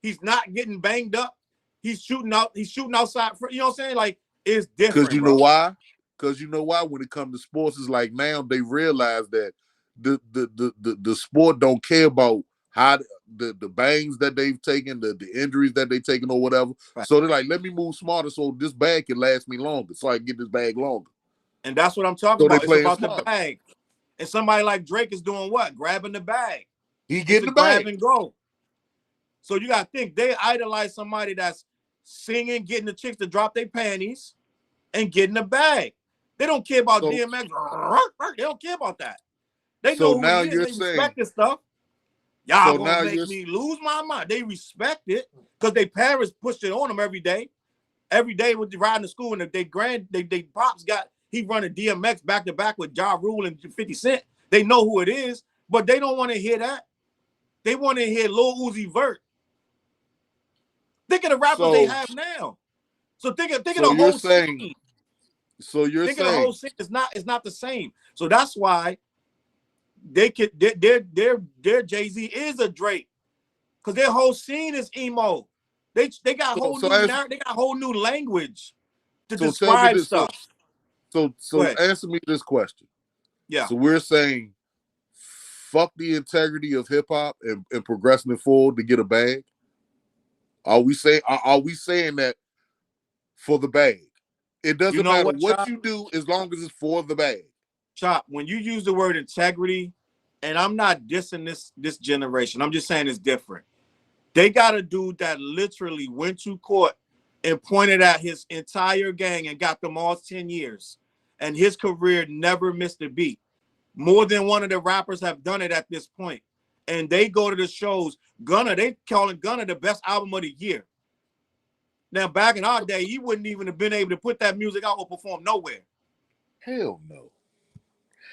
He's not getting banged up. He's shooting outside. You know what I'm saying? Like, it's different. Because you know why? Because you know why? When it comes to sports, it's like now they realize that the sport don't care about how the bangs that they've taken, the injuries that they've taken or whatever. Right. So they're like, let me move smarter so this bag can last me longer, so I can get this bag longer. And that's what I'm talking about. It's about the bag. And somebody like Drake is doing what? Grabbing the bag. He getting the bag. Grab and go. So you got to think, they idolize somebody that's singing, getting the chicks to drop their panties and getting the bag. They don't care about DMX. They don't care about that. They know who it is. They respect this stuff. Y'all gonna make me lose my mind. They respect it because their parents pushed it on them every day. Every day with the riding to school, and they pops he running DMX back to back with Ja Rule and 50 Cent. They know who it is, but they don't want to hear that. They want to hear Lil Uzi Vert. Think of the rappers they have now. So think of the whole scene. So you're saying the whole scene is not the same. So that's why their Jay-Z is a Drake, because their whole scene is emo. They got whole new language to describe stuff. So answer me this question. Yeah. So we're saying fuck the integrity of hip hop and progressing it forward to get a bag. Are we saying that for the bag? It doesn't matter what you do as long as it's for the bag. Chop, when you use the word integrity, and I'm not dissing this generation, I'm just saying it's different. They got a dude that literally went to court and pointed at his entire gang and got them all 10 years. And his career never missed a beat. More than one of the rappers have done it at this point. And they go to the shows. They calling Gunna the best album of the year. Now, back in our day, he wouldn't even have been able to put that music out or perform nowhere. Hell no.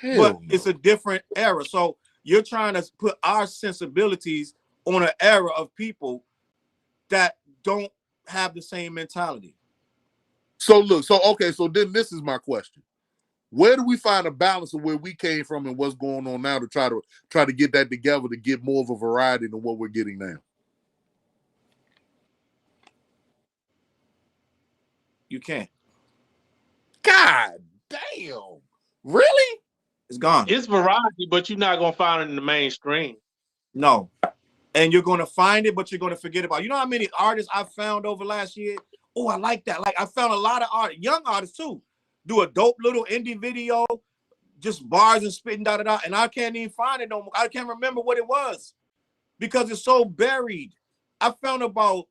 It's a different era. So you're trying to put our sensibilities on an era of people that don't have the same mentality. So look, so then this is my question. Where do we find a balance of where we came from and what's going on now to try to get that together to get more of a variety than what we're getting now? You can't. God damn. Really? It's gone. It's variety, but you're not gonna find it in the mainstream. No. And you're gonna find it, but you're gonna forget about it. You know how many artists I found over last year? Oh, I like that. Like, I found a lot of young artists too. Do a dope little indie video, just bars and spitting da. And I can't even find it no more. I can't remember what it was because it's so buried. I found about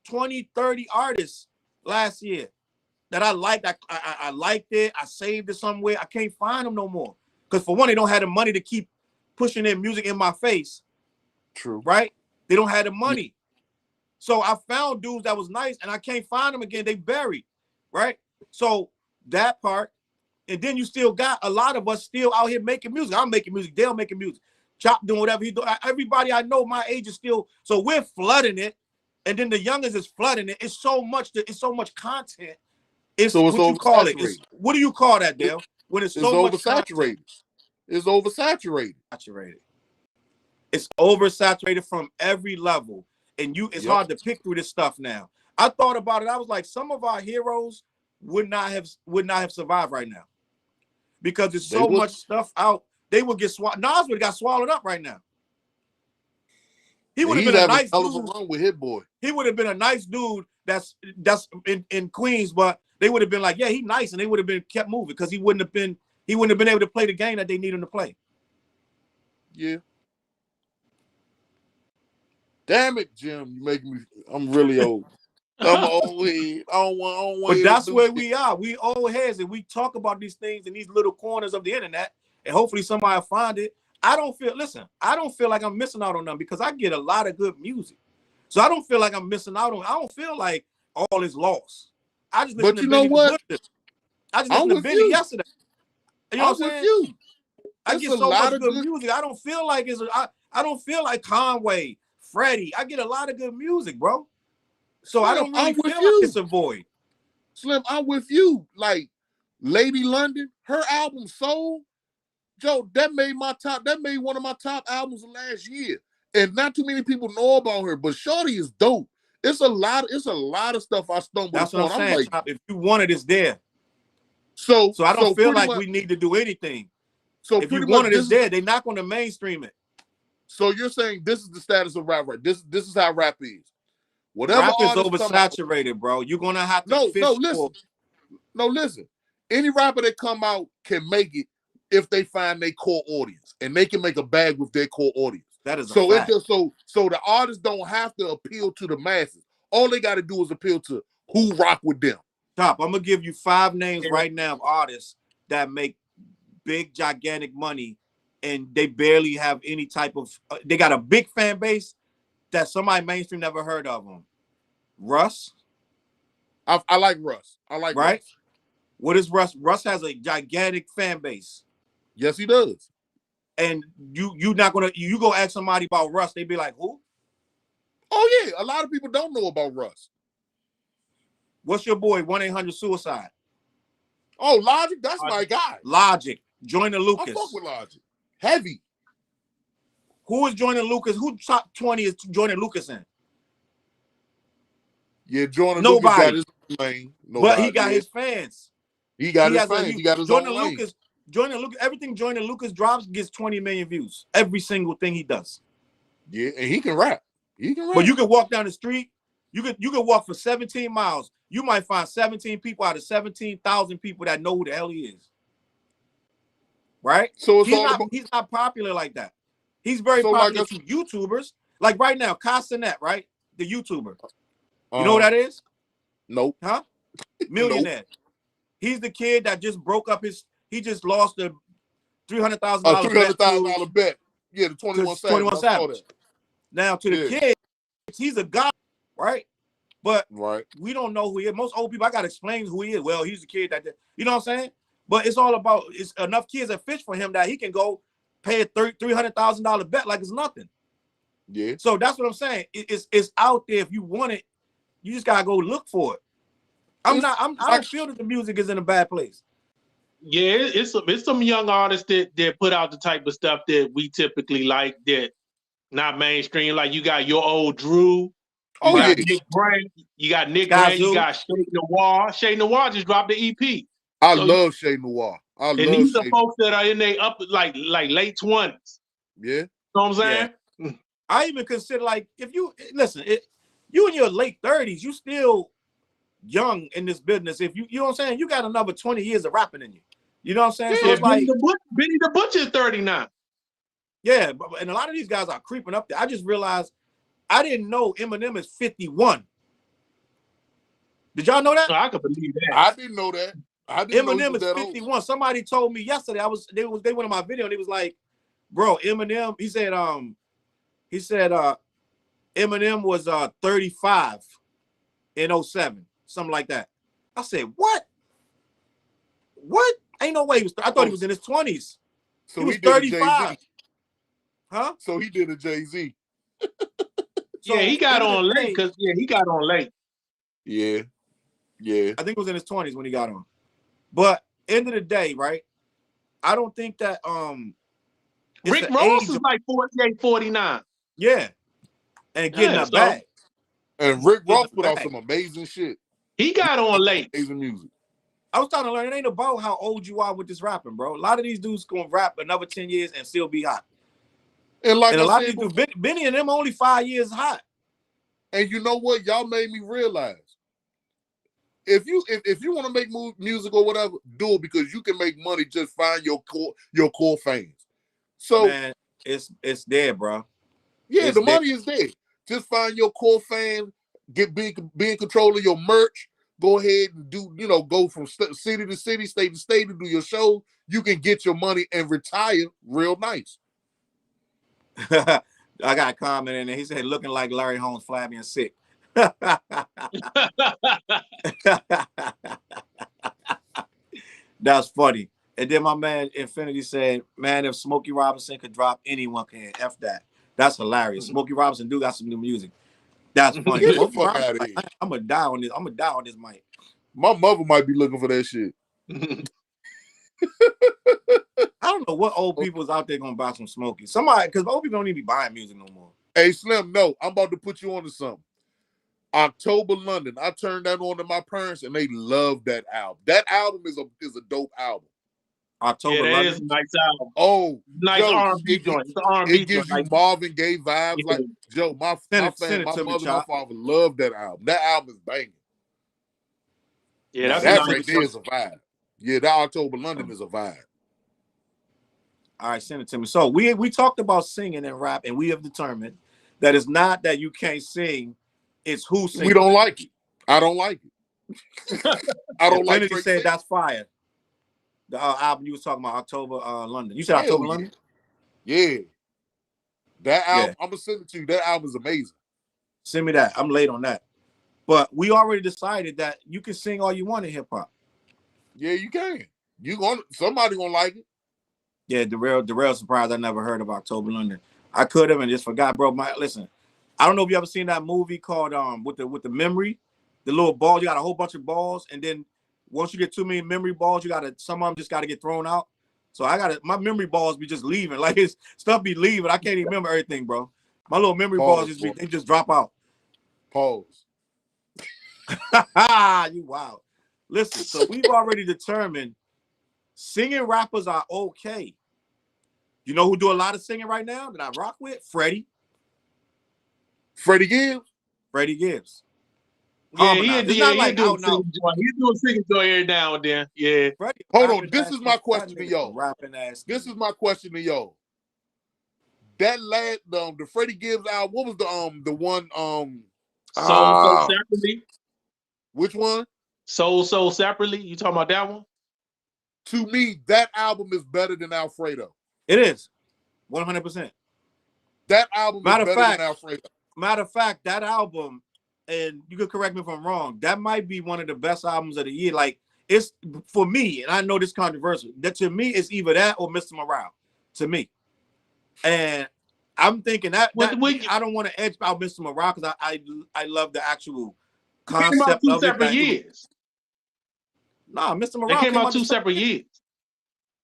20, 30 artists last year that I liked. I liked it. I saved it somewhere. I can't find them no more. Because for one, they don't have the money to keep pushing their music in my face. True. Right? They don't have the money. So I found dudes that was nice and I can't find them again. They buried. Right? So that part. And then you still got a lot of us still out here making music. I'm making music. Dale making music. Chop doing whatever he do. Everybody I know my age is still. So we're flooding it. And then the youngest is flooding it. It's so much. It's so much content. It's what you call it. What do you call that, Dale? When it's so much oversaturated. It's oversaturated. It's oversaturated from every level, and it's hard to pick through this stuff now. I thought about it. I was like, some of our heroes would not have survived right now because there's so much stuff out. They would get swallowed. Nas would have got swallowed up right now. He would have been a nice dude. Run with Hit Boy. He would have been a nice dude that's in Queens, but they would have been like, yeah, he's nice, and they would have been kept moving because he wouldn't have been able to play the game that they need him to play. Yeah. Damn it, Jim! You make me. I'm really old. I'm old head. I don't want. But that's where we are. We old heads, and we talk about these things in these little corners of the internet, and hopefully somebody will find it. I don't feel like I'm missing out on them because I get a lot of good music. So I don't feel like I'm missing out on. I don't feel like all is lost. I just listen to Benny. I just listened to Benny yesterday. You know what I'm saying? I get so much good music. I don't feel like I don't feel like Conway, Freddie. I get a lot of good music, bro. So Slim, I don't really feel like it's a void. Slim, I'm with you. Like Lady London, her album Soul, Joe, that made one of my top albums of last year. And not too many people know about her, but Shorty is dope. It's a lot of stuff I stumbled upon. That's what I'm saying. Like, if you want it, it's there. So I don't feel like we need to do anything. So if you want it, it's there. They're not going to mainstream it. So you're saying this is the status of rap, right? This is how rap is. Whatever rap is oversaturated, bro. You're gonna have to listen. Any rapper that come out can make it if they find their core audience, and they can make a bag with their core audience. That is so. So the artists don't have to appeal to the masses. All they got to do is appeal to who rock with them. Top. I'm gonna give you 5 names right now of artists that make big, gigantic money, and they barely have any type of. They got a big fan base that somebody mainstream never heard of them. Russ. I like Russ. I like right. Russ. What is Russ? Russ has a gigantic fan base. Yes, he does. And you go ask somebody about Russ, they be like, who? Oh yeah, a lot of people don't know about Russ. What's your boy? 1-800-Suicide. Oh, Logic, that's my guy. Logic, Joyner Lucas. I fuck with Logic. Heavy. Who is Joyner Lucas? Who top 20 is Joyner Lucas in? Yeah, Joyner Lucas got his lane. But he got his fans. He got his fans. He got his own lane. Joyner Lucas, everything Joyner Lucas drops gets 20 million views. Every single thing he does. Yeah, and he can rap. He can rap. But you can walk down the street. You could walk for 17 miles. You might find 17 people out of 17,000 people that know who the hell he is. Right? So he's not popular like that. He's very popular to YouTubers. Like right now, Castanet, right? The YouTuber. You know who that is? Nope. Huh? Millionaire. Nope. He's the kid that just broke up he just lost the $300,000 $300,000 bet. Yeah, the 21 Savage. Now to the kids, he's a god, right? But we don't know who he is. Most old people, I gotta explain who he is. Well, he's the kid that you know what I'm saying? But it's all about it's enough kids that fish for him that he can go pay a $300,000 bet like it's nothing. Yeah. So that's what I'm saying. It's out there. If you want it, you just gotta go look for it. I don't feel that the music is in a bad place. Yeah, it's some young artists that put out the type of stuff that we typically like that not mainstream. Like you got your old Drew. You got Nick Gray. You got Nick Gray. You got Shay Noir. Shay Noir just dropped the EP. I love Shay Noir. And these are folks that are in their up like late 20s. Yeah. You know what I'm saying? Yeah. I even consider like if you listen, you in your late 30s, you still young in this business. If you know what I'm saying, you got another 20 years of rapping in you. You know what I'm saying? Yeah, So it's like Benny the Butcher is 39. Yeah, and a lot of these guys are creeping up there. I just realized I didn't know Eminem is 51. Did y'all know that? No, I could believe that. I didn't know that. I didn't know he Eminem was is that 51. old. Somebody told me yesterday. They went on my video and he was like, bro, Eminem, he said Eminem was 35 in 07, something like that. I said, what? What? Ain't no way he was. I thought he was in his 20s. So he was did 35. A Jay-Z. Huh? So he did a Jay-Z. So he got on late because he got on late. Yeah. I think it was in his 20s when he got on. But end of the day, right? I don't think that Rick Ross is like 48, 49. Yeah. And getting a bag. And Rick Ross put out some amazing shit. He got on late. Amazing music. I was trying to learn. It ain't about how old you are with this rapping, bro. A lot of these dudes gonna rap another 10 years and still be hot. And like a lot of these dudes, Benny and them only 5 years hot. And you know what? Y'all made me realize. If you want to make music or whatever, do it because you can make money. Just find your core fans. So man, it's there, bro. Yeah, the money is there. Just find your core fans. Be in control of your merch. Go ahead and do, go from city to city, state to state to do your show. You can get your money and retire real nice. I got a comment in there. He said, looking like Larry Holmes, flabby and sick. That's funny. And then my man Infinity said, man, if Smokey Robinson could drop, anyone can. F that. That's hilarious. Smokey Robinson do got some new music. That's funny. I'm gonna die on this. I'm gonna die on this mic. My mother might be looking for that shit. I don't know what old people's out there gonna buy some Smokey. Somebody, because old people don't even be buying music no more. Hey Slim, no, I'm about to put you on to something. October London. I turned that on to my parents and they love that album. That album is a dope album. October London is a nice album. Oh, nice R&B joint. It's R&B it gives you Marvin Gaye vibes. Yeah. Like Joe, my mother and my father love that album. That album is banging. Yeah, that right there is a vibe. Yeah, that October London is a vibe. All right, send it to me. So we talked about singing and rap, and we have determined that it's not that you can't sing, it's who sings. We don't like it. I don't like it. I don't like it. Said that's fire. The album you was talking about, October London. You said October London? Yeah. That album, I'm gonna send it to you. That album is amazing. Send me that. I'm late on that. But we already decided that you can sing all you want in hip hop. Yeah, you can. Somebody gonna like it. Yeah, the real surprise. I never heard of October London. I could have and just forgot, bro. Listen, I don't know if you ever seen that movie called with the memory, the little ball. You got a whole bunch of balls, and then once you get too many memory balls, some of them just gotta get thrown out. So my memory balls be just leaving. Like his stuff be leaving. I can't even remember everything, bro. My little memory balls they just drop out. Pause. You wow. Listen, so we've already determined singing rappers are okay. You know who do a lot of singing right now that I rock with? Freddie Gibbs. Freddie Gibbs. Yeah, he's doing singing joint every now and then. Yeah. Freddie, hold on. This is my question to y'all. This is my question to y'all. That the Freddie Gibbs album, what was the one Soul Separately? Which one? Soul Separately. You talking about that one? To me, that album is better than Alfredo. It is. 100%. That album is better than Alfredo. Matter of fact, that album, and you could correct me if I'm wrong, that might be one of the best albums of the year. Like, it's for me, and I know this is controversial, that to me it's either that or Mr. Morale. To me. And I'm thinking that I don't want to edge out Mr. Morale because I love the actual concept of separate years. Nah, Mr. Morale came out 2 separate years.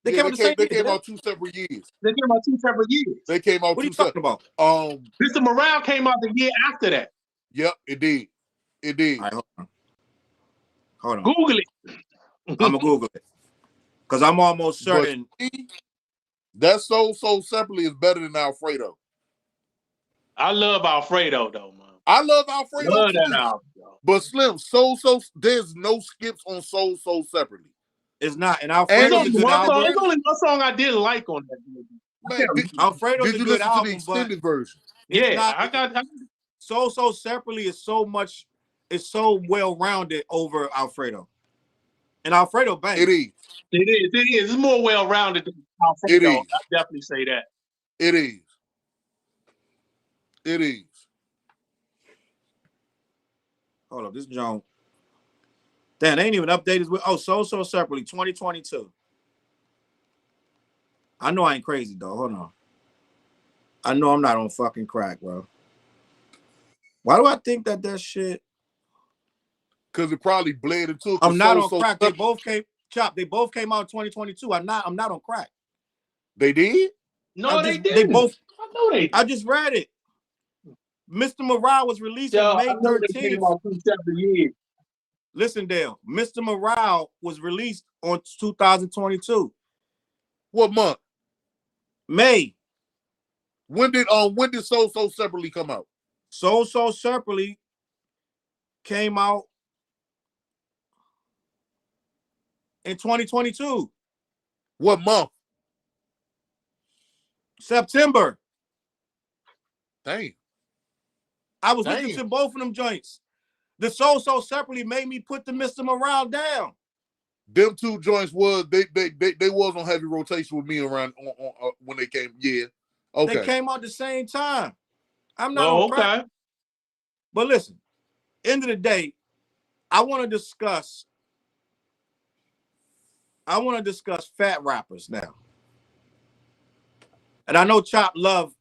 They came out 2 separate years. They came out 2 separate years. They came out. What are you talking about? Mr. Morale came out the year after that. Yep, it did. It did. All right, hold on. Google it. I'm gonna Google it because I'm almost certain that Soul Separately is better than Alfredo. I love Alfredo though, man. I love Alfredo. Love that album, but Slim, there's no skips on Soul Separately. It's not. And Alfredo's a good album. There's only one song I didn't like on that movie. Alfredo's did you a good listen album, to the extended version? Yeah, I got So Separately is so much. It's so well rounded over Alfredo, and Alfredo bangs. It is. It's more well rounded than Alfredo. I definitely say that. It is. It is. Hold up, this Joan. Damn, they ain't even updated with. Oh, So Separately, 2022. I know I ain't crazy though. Hold on. I know I'm not on fucking crack, bro. Why do I think that shit? Because it probably bled into it. I'm not on crack. They both came out in 2022. I'm not on crack. They did? No, they didn't. They both. I know they did. I just read it. Mr. Morale was released on May 13th. Listen, Dale. Mr. Morale was released on 2022. What month? May. When did So Separately come out? So Separately came out in 2022. What month? September. Dang. I was listening to both of them joints. The So Separately made me put the Mr. Morale down. Them two joints was they was on heavy rotation with me around on when they came. Yeah. Okay. They came out at the same time. I'm not on crack. But listen, end of the day, I want to discuss fat rappers now. And I know Chop love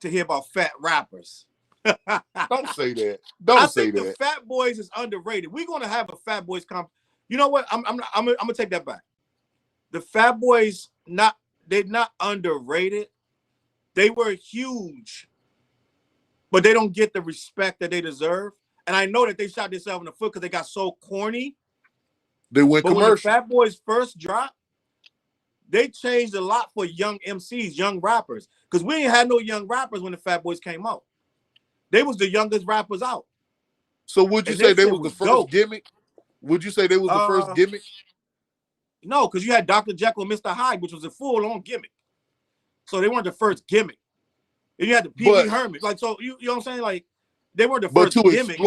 to hear about fat rappers. Don't say that. Don't say that. I think the Fat Boys is underrated. We're gonna have a Fat Boys comp. You know what? I'm gonna take that back. The Fat Boys they're not underrated. They were huge, but they don't get the respect that they deserve. And I know that they shot themselves in the foot because they got so corny. They went commercial. When the Fat Boys first dropped, they changed a lot for young MCs, young rappers. Because we ain't had no young rappers when the Fat Boys came out. They was the youngest rappers out. So would you say they was the first gimmick? Would you say they was the first gimmick? No, because you had Dr. Jekyll and Mr. Hyde, which was a full-on gimmick. So they weren't the first gimmick. And you had the Pee-wee Herman. Like, so you know what I'm saying? Like, they weren't the first gimmick.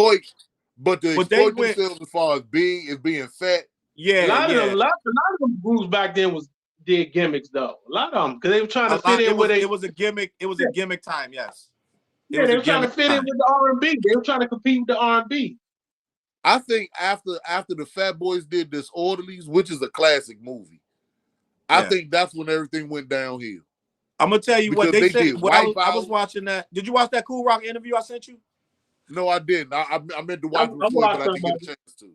But to exploit themselves as far as being fat. Yeah, a lot of them groups back then did gimmicks though. A lot of them because they were trying to fit in with it was a gimmick. It was a gimmick time, yes. Yeah, they were trying to fit in with the R&B. They were trying to compete with the R&B. I think after the Fat Boys did Disorderlies, which is a classic movie, I think that's when everything went downhill. I'm gonna tell you what they said. I was watching that. Did you watch that Cool Rock interview I sent you? No, I didn't. I meant to watch it before, but I didn't get a chance to.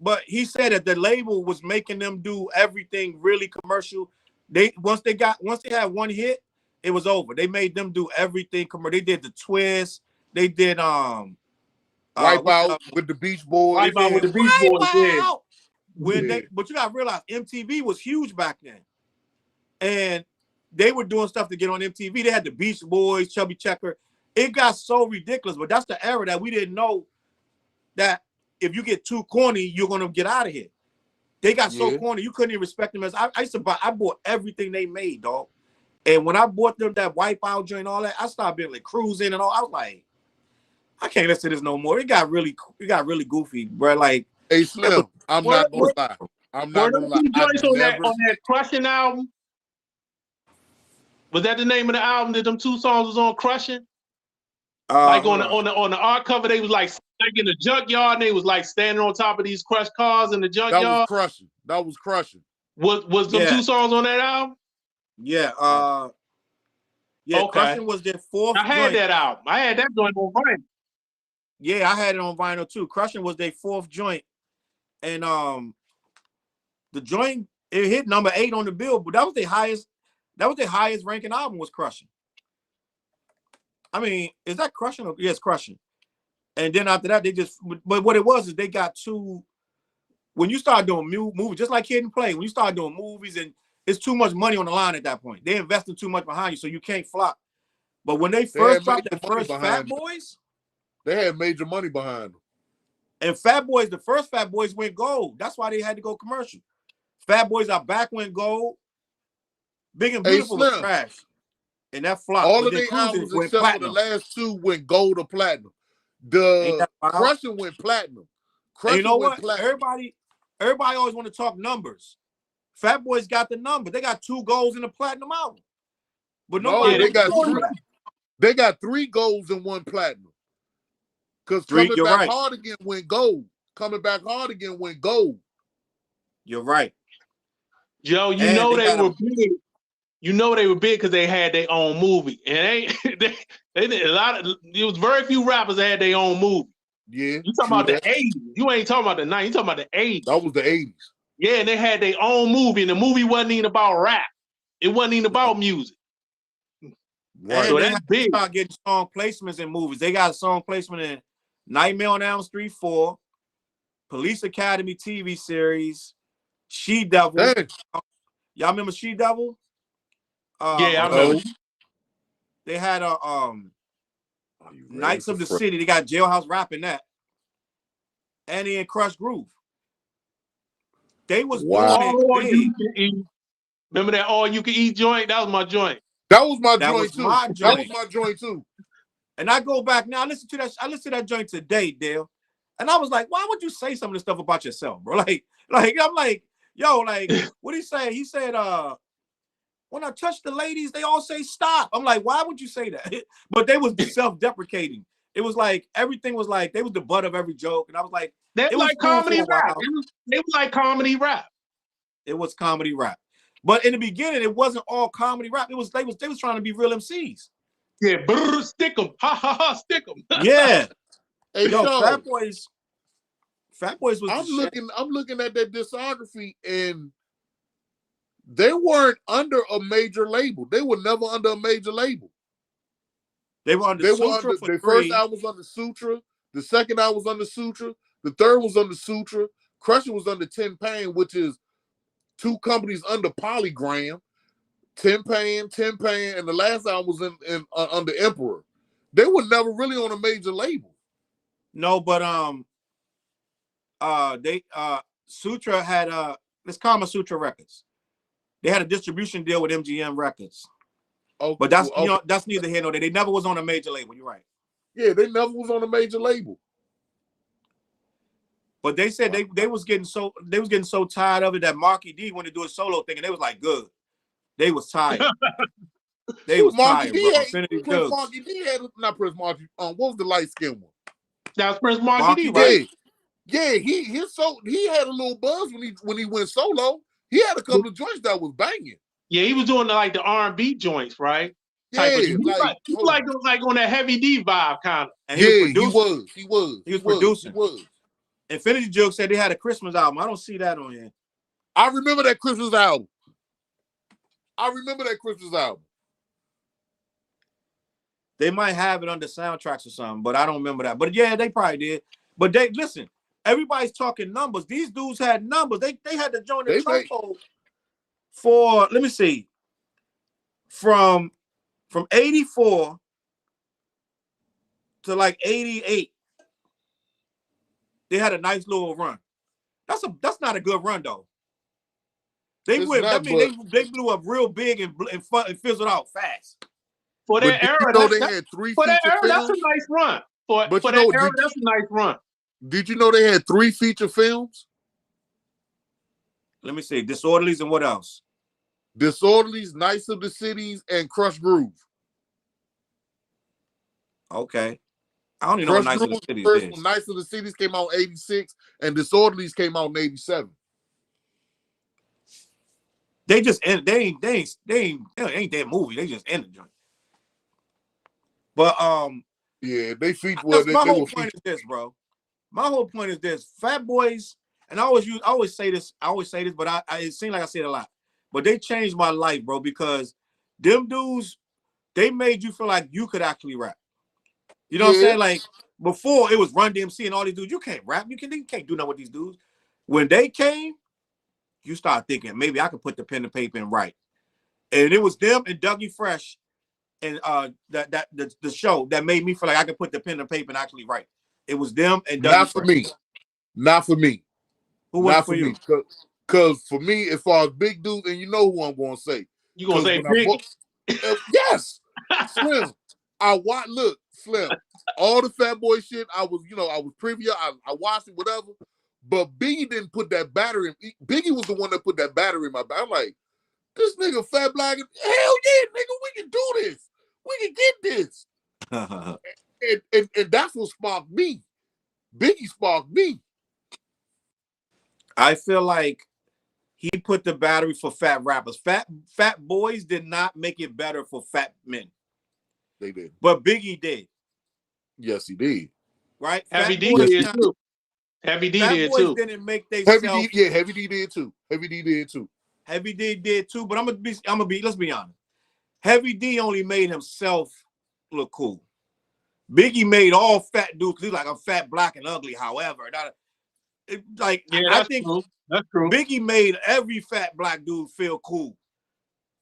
But he said that the label was making them do everything really commercial. Once they had one hit, it was over. They made them do everything commercial. They did the twist. They did Wipeout with the Beach Boys. Wipeout with the Beach Boys. But you gotta realize MTV was huge back then, and they were doing stuff to get on MTV. They had the Beach Boys, Chubby Checker. It got so ridiculous, but that's the era that we didn't know that if you get too corny, you're gonna get out of here. They got so corny, you couldn't even respect them. I bought everything they made, dog. And when I bought them that Wipeout joint and all that, I started being like cruising and all. I was like, I can't listen to this no more. It got really goofy, bro. Like, hey Slim, I'm not gonna lie. I'm not gonna lie. On that Crushing album. Was that the name of the album that them two songs was on? Crushing. Like on the art cover, they was like in the junkyard, and they was like standing on top of these crushed cars in the junkyard. That was crushing. Was them two songs on that album? Yeah. Okay. Crushing was their fourth. I had that album. I had that joint on vinyl. Yeah, I had it on vinyl too. Crushing was their fourth joint, and the joint it hit number 8 on the Billboard. That was their highest. That was their highest ranking album. Was Crushing. I mean, is that Crushing? Yes, Crushing. And then after that, but what it was is they got too, when you start doing movies, just like Kid and Play, when you start doing movies and it's too much money on the line at that point, they're investing too much behind you, so you can't flop. But when they first dropped the first Fat Boys, they had major money behind them. And Fat Boys, the first Fat Boys went gold. That's why they had to go commercial. Fat Boys Are Back went gold. Big and Beautiful was trash. And that flopped. All of their albums except for the last two went gold or platinum. The Crushing went platinum. You know what? Platinum. Everybody always want to talk numbers. Fat Boys got the number. They got 2 golds in the platinum album. But nobody they got 3 golds and 1 platinum. Because Coming Back Hard Again went gold. Coming Back Hard Again went gold. You're right. Yo, you know they were big. You know they were big because they had their own movie, and they did a lot of. There was very few rappers that had their own movie. Yeah, you talking about the 80s? You ain't talking about the 90s. You talking about the 80s? That was the 80s. Yeah, and they had their own movie, and the movie wasn't even about rap. It wasn't even about music. Right. So that's big. Start getting song placements in movies. They got a song placement in Nightmare on Elm Street 4, Police Academy TV series, She Devil. Y'all remember She Devil? Yeah, I know. They had a Knights of the City. They got Jailhouse Rap in that. And in Crush Groove. They was doing it big. Remember that All You Can Eat joint? That was my joint. That was my joint too. That was my joint too. And I go back now. I listened to that joint today, Dale. And I was like, why would you say some of this stuff about yourself, bro? Like I'm like, yo, like, what did he say? He said, when I touch the ladies, they all say stop. I'm like, why would you say that? But they was self-deprecating. It was like everything was like they was the butt of every joke, and I was like, it was like comedy rap. It was like comedy rap. It was comedy rap, but in the beginning, it wasn't all comedy rap. It was they was trying to be real MCs. Yeah, brr, stick 'em, ha ha ha, stick 'em. Yeah, hey, yo, Fat Boys was. I'm looking at that discography and. They weren't under a major label. They were never under a major label. They were under Sutra. The first album was under Sutra. The second album was under Sutra. The third was under Sutra. Crushing was under 10 Pain, which is 2 companies under Polygram. 10 Pain, and the last album was under Emperor. They were never really on a major label. No, but Sutra had it's Kama Sutra Records. They had a distribution deal with MGM Records. Okay, but that's that's neither here nor there. They never was on a major label. You're right. Yeah, they never was on a major label. But they said they was getting so tired of it that Marky D wanted to do a solo thing, and they was like, good. They was tired. They was tired. Marky D had not Prince Marky. What was the light skinned one? That was Prince Marky D, right? Yeah, he had a little buzz when he went solo. He had a couple of joints that was banging. Yeah, he was doing like the R&B joints, right? Yeah, he was like on that Heavy D vibe kind of. He was producing. Infinity Joke said they had a Christmas album. I don't see that on here. I remember that Christmas album. They might have it under soundtracks or something, but I don't remember that. But yeah, they probably did. But they listen. Everybody's talking numbers. These dudes had numbers. They had to join the chokehold for, let me see, from 84 to like 88. They had a nice little run. That's not a good run though. They blew up real big and fizzled out fast. For that era, they had 3 for that era, that's a nice run. For that era, that's a nice run. Did you know they had 3 feature films? Let me see. Disorderlies and what else? Disorderlies, Knights of the Cities, and Crush Groove. Okay. I don't even know what Knights of the Cities is. Knights of the Cities came out in 86, and Disorderlies came out in 87. They just end. They ain't that movie. They just end the joint. But yeah, they feature. My whole point is this, bro. My whole point is this: Fat Boys, and I always say this, but it seems like I say it a lot. But they changed my life, bro, because them dudes, they made you feel like you could actually rap. You know what I'm saying? Like before, it was Run DMC and all these dudes. You can't rap. You can't do nothing with these dudes. When they came, you start thinking maybe I could put the pen to paper and write. And it was them and Dougie Fresh and the show that made me feel like I could put the pen to paper and actually write. It was them and Dougie Not for me. Who was it for you? Because for me, as far as big dudes, and you know who I'm going to say. You going to say Biggie? Yes. Slim. Slim. All the Fat Boy shit, I was privy. I watched it, whatever. But Biggie didn't put that battery in. Biggie was the one that put that battery in my back. I'm like, this nigga Fat Black, hell yeah, nigga, we can do this. We can get this. and that's what sparked me. Biggie sparked me. I feel like he put the battery for fat rappers. Fat boys did not make it better for fat men. They did. But Biggie did. Yes, he did. Right? Heavy D did too. Heavy D did too. Didn't make they Heavy D did too. Heavy D did too. Heavy D did too, but I'm gonna be, let's be honest. Heavy D only made himself look cool. Biggie made all fat dudes look like I'm fat, black, and ugly. However, I think true. That's true. Biggie made every fat black dude feel cool.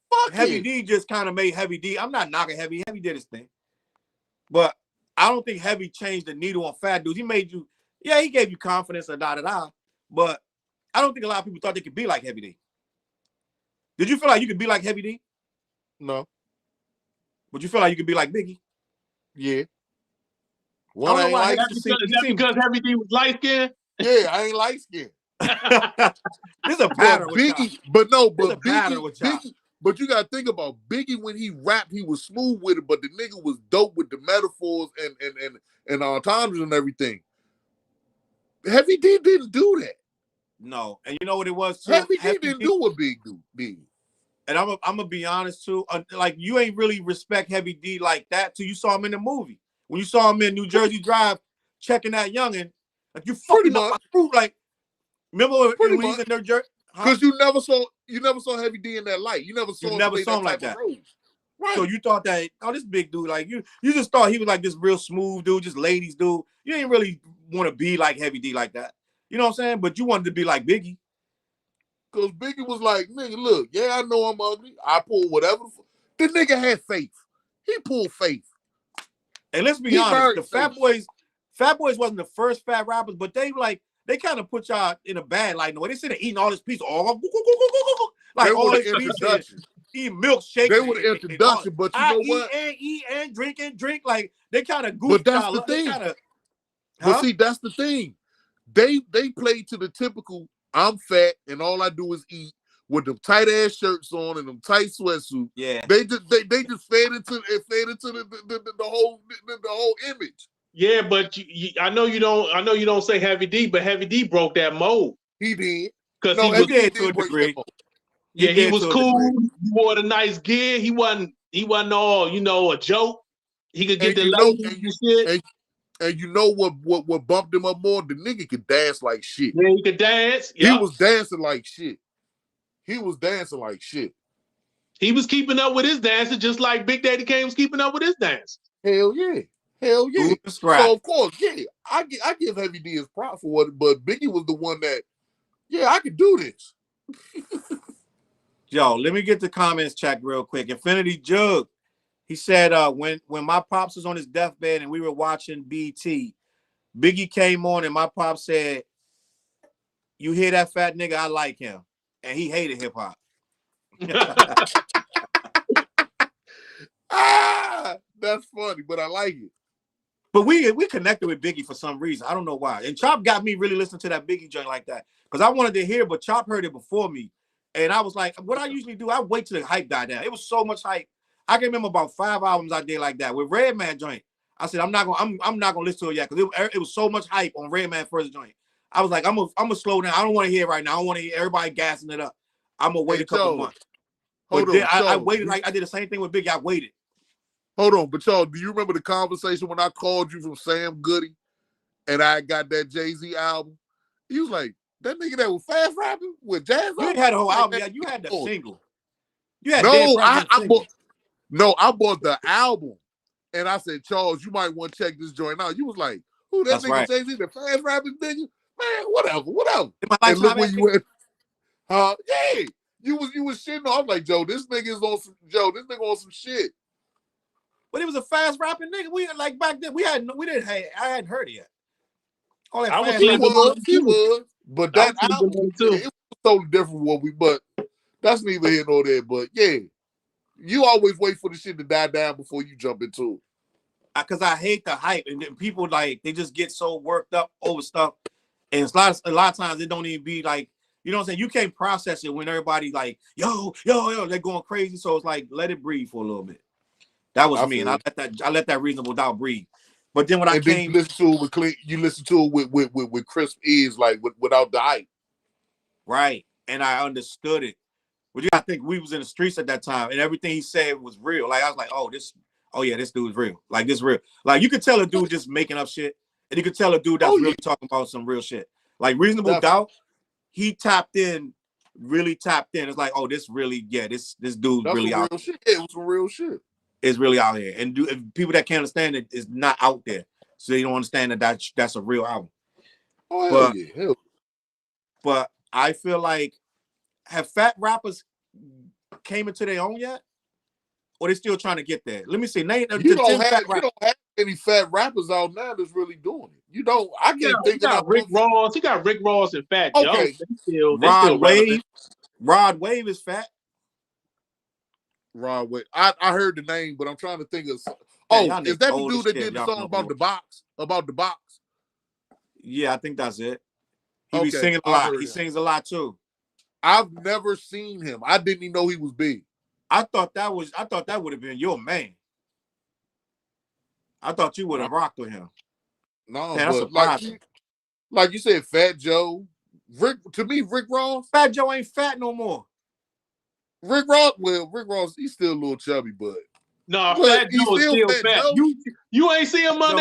Fuck Heavy D just kind of made Heavy D. I'm not knocking Heavy. Heavy did his thing, but I don't think Heavy changed the needle on fat dudes. He made you, he gave you confidence and but I don't think a lot of people thought they could be like Heavy D. Did you feel like you could be like Heavy D? No. But you feel like you could be like Biggie? Yeah. Because Heavy D was light skinned? Yeah, I ain't light skinned. There's a pattern with Biggie, Biggie, but you gotta think about Biggie when he rapped, he was smooth with it, but the nigga was dope with the metaphors and entendres and everything. Heavy D didn't do that. No, and you know what it was too? Heavy D didn't do what Big did. And I'm gonna be honest too. Like you ain't really respect Heavy D like that till you saw him in the movie. When you saw him in New Jersey Drive checking that youngin', like you fucking up my fruit. Like remember when he's in New Jersey? Because you never saw Heavy D in that light. You never saw him like that. Right. So you thought that this big dude, like you just thought he was like this real smooth dude, just ladies dude. You didn't really want to be like Heavy D like that. You know what I'm saying? But you wanted to be like Biggie. Because Biggie was like, nigga, look, I know I'm ugly. I pull whatever. The nigga had faith. He pulled faith. And let's be honest, the Fat Boys wasn't the first fat rappers, but they kind of put y'all in a bad light. No way. They said they're eating all this pizza, like all this pizza, eating milkshake. They were the introduction, but you know what? Eat and drink. Like they kind of goofed. But that's the thing. But see, that's the thing. They played to the typical. I'm fat and all I do is eat with them tight ass shirts on and them tight sweatsuits. Yeah, they just fed into the whole image. Yeah, but I know you don't say Heavy D, but Heavy D broke that mold. He did because he did to a degree. Yeah, he was cool. He wore the nice gear. He wasn't all a joke. He could get the shit. And you know what bumped him up more? The nigga could dance like shit. Yeah, he could dance. Yep. He was dancing like shit. He was keeping up with his dances just like Big Daddy Kane was keeping up with his dance. Hell yeah. So of course, I give Heavy D his props for it, but Biggie was the one that, I could do this. Yo, let me get the comments checked real quick. Infinity Jug. He said, when my pops was on his deathbed and we were watching BT, Biggie came on and my pops said, "You hear that fat nigga? I like him." And he hated hip hop. That's funny, but I like it. But we connected with Biggie for some reason. I don't know why. And Chop got me really listening to that Biggie joint like that. Because I wanted to hear, but Chop heard it before me. And I was like, what I usually do, I wait till the hype died down. It was so much hype. I can remember about 5 albums I did like that. With Redman joint, I said, I'm not gonna listen to it yet because it was so much hype on Redman first joint. I was like, I'm gonna slow down. I don't want to hear it right now. I don't want to hear everybody gassing it up. I'm gonna wait a couple months. I waited. Like I did the same thing with Biggie. I waited. Hold on, but y'all, do you remember the conversation when I called you from Sam Goody and I got that Jay-Z album? He was like, that nigga that was fast rapping with jazz. You had a whole album. Yeah, you had the single. You had I bought the album. And I said, Challz, you might want to check this joint out. You was like, who that nigga right. Jay-Z, the fast rapping nigga? Man, whatever. And look where you went. Yeah. You was shitting on. I was like, Joe, this nigga on some shit. But it was a fast rapping nigga. We like back then. I hadn't heard it yet. He was. But that album, it was totally different what but that's neither here nor there. But yeah, you always wait for the shit to die down before you jump into it. Because I hate the hype, and then people like they just get so worked up over stuff, and it's a lot of times it don't even be like, you know what I'm saying? You can't process it when everybody like yo, they're going crazy. So it's like let it breathe for a little bit. That was me, and I let that reasonable doubt breathe. But then when I came, you listen to it with clean, you listen to it with crisp ears, like without the hype. Right, and I understood it. But you gotta think we was in the streets at that time, and everything he said was real. Like I was like, oh yeah, this dude's real. Like this real. Like you could tell a dude just making up shit, and you could tell a dude that's really talking about some real shit. Like reasonable doubt, he really tapped in. It's like, oh, this really, this dude's really out. Real shit. Yeah, it was some real shit. It's really out here, and people that can't understand it is not out there, so they don't understand that's a real album. Oh but I feel like have fat rappers came into their own yet, or they still trying to get there? Let me see. You don't have any fat rappers out now that's really doing it. You don't. I can't think of Rick Ross. You got Rick Ross and Fat Joe. Rod Wave is fat. Rod Wave. I heard the name, but I'm trying to think of. Is that the dude that did the song about the box? About the box? Yeah, I think that's it. He be singing a lot. He sings a lot too. I've never seen him. I didn't even know he was big. I thought that would have been your man. I thought you would have rocked with him. No, but like you said, Fat Joe. Rick Ross. Fat Joe ain't fat no more. Rick Ross, he's still a little chubby, but Fat Joe is still fat. You ain't see him on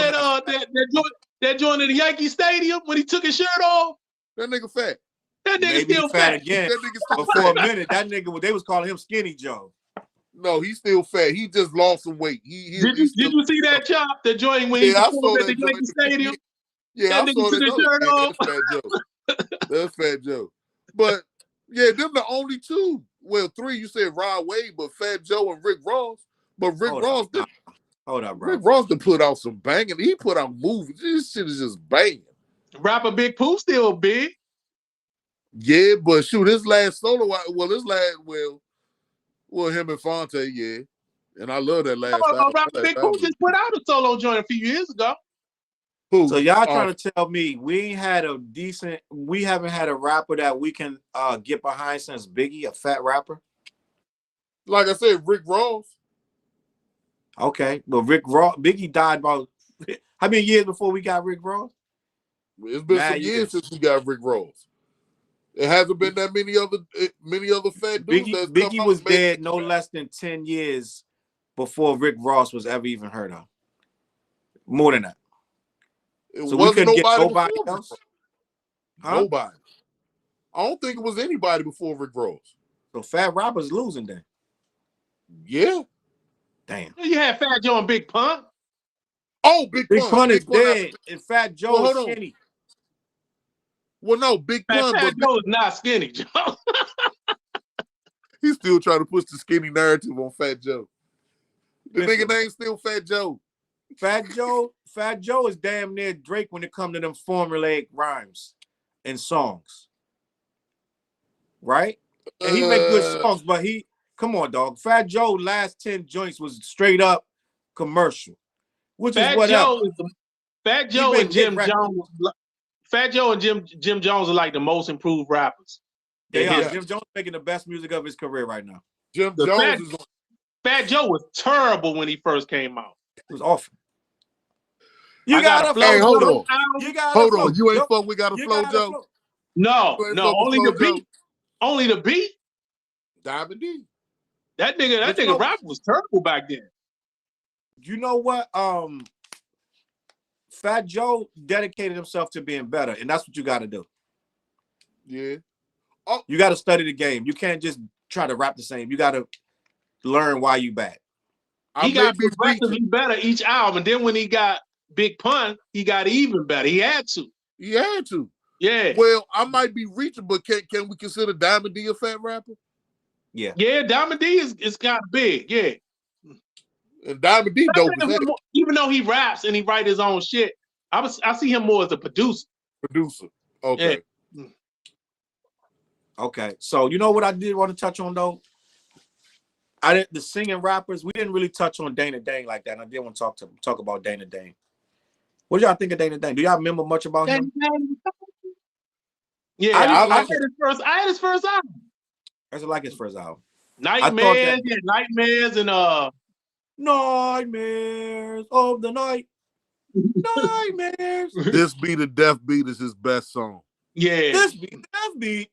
that joint in the Yankee Stadium when he took his shirt off? That nigga fat. That nigga still fat again. But for a minute, that nigga, they was calling him Skinny Joe. No, he's still fat. He just lost some weight. Did you see that chop? The joint when he performed at the Yankee Stadium? Yeah, that nigga took his shirt off. That's Fat Joe. That's Fat Joe. But yeah, them the only two. Well, three. You said Rod Wave, but Fat Joe and Rick Ross. But Rick Ross did. Hold up, bro. Rick Ross did put out some banging. He put out movies. This shit is just banging. Rapper Big Pooh still big. Yeah, but shoot, his last solo, him and Fonte, yeah. And I love that last album. Rapper Big Pooh just put out a solo joint a few years ago. Who? So y'all trying to tell me we haven't had a rapper that we can get behind since Biggie, a fat rapper? Like I said, Rick Ross. Okay, but Biggie died about how many years before we got Rick Ross? It's been some years since we got Rick Ross. It hasn't been that many other fat dudes. Biggie was dead no less than 10 years before Rick Ross was ever even heard of. More than that. So we couldn't get nobody else? Huh? Nobody. I don't think it was anybody before Rick Ross. So fat rappers losing then. Yeah. Damn. You had Fat Joe and Big Pun. Oh, Big Pun is dead. And Fat Joe is skinny. Well, no, Big Pun. Fat Joe is not skinny, Joe. He's still trying to push the skinny narrative on Fat Joe. The nigga name's still Fat Joe. Fat Joe is damn near Drake when it comes to them formulaic rhymes and songs. Right? And he make good songs, but come on, dog. Fat Joe last 10 joints was straight up commercial. Which is whatever. Fat Joe and Jim Jones. Fat Joe and Jim Jones are like the most improved rappers. They are. Jim Jones making the best music of his career right now. Fat Joe was terrible when he first came out. It was awful. Hold on. You ain't fuck. We got a flow, Joe. No, only the beat. Only the beat. Diamond D. That nigga rap was terrible back then. You know what? Fat Joe dedicated himself to being better, and that's what you got to do. Yeah. Oh. You got to study the game. You can't just try to rap the same. You got to learn why you bad. He got progressively better each album, and then when he got Big Pun, he got even better. He had to. Yeah. Well, I might be reaching, but can we consider Diamond D a fat rapper? Yeah. Yeah, Diamond D is kind of big. Yeah. And Diamond D dope as hell. Even though he raps and he write his own shit, I see him more as a producer. Okay. Yeah. Okay, so you know what I did want to touch on though? I didn't the singing rappers. We didn't really touch on Dane like that. And I did want to talk about Dane. What do y'all think of Dane? Do y'all remember much about him? Yeah, I had his first. I had his first album. I like his first album. Nightmares, yeah, Nightmares and Nightmares of the night. Nightmares. This Be the Death Beat is his best song. Yeah. This Be the Death Beat.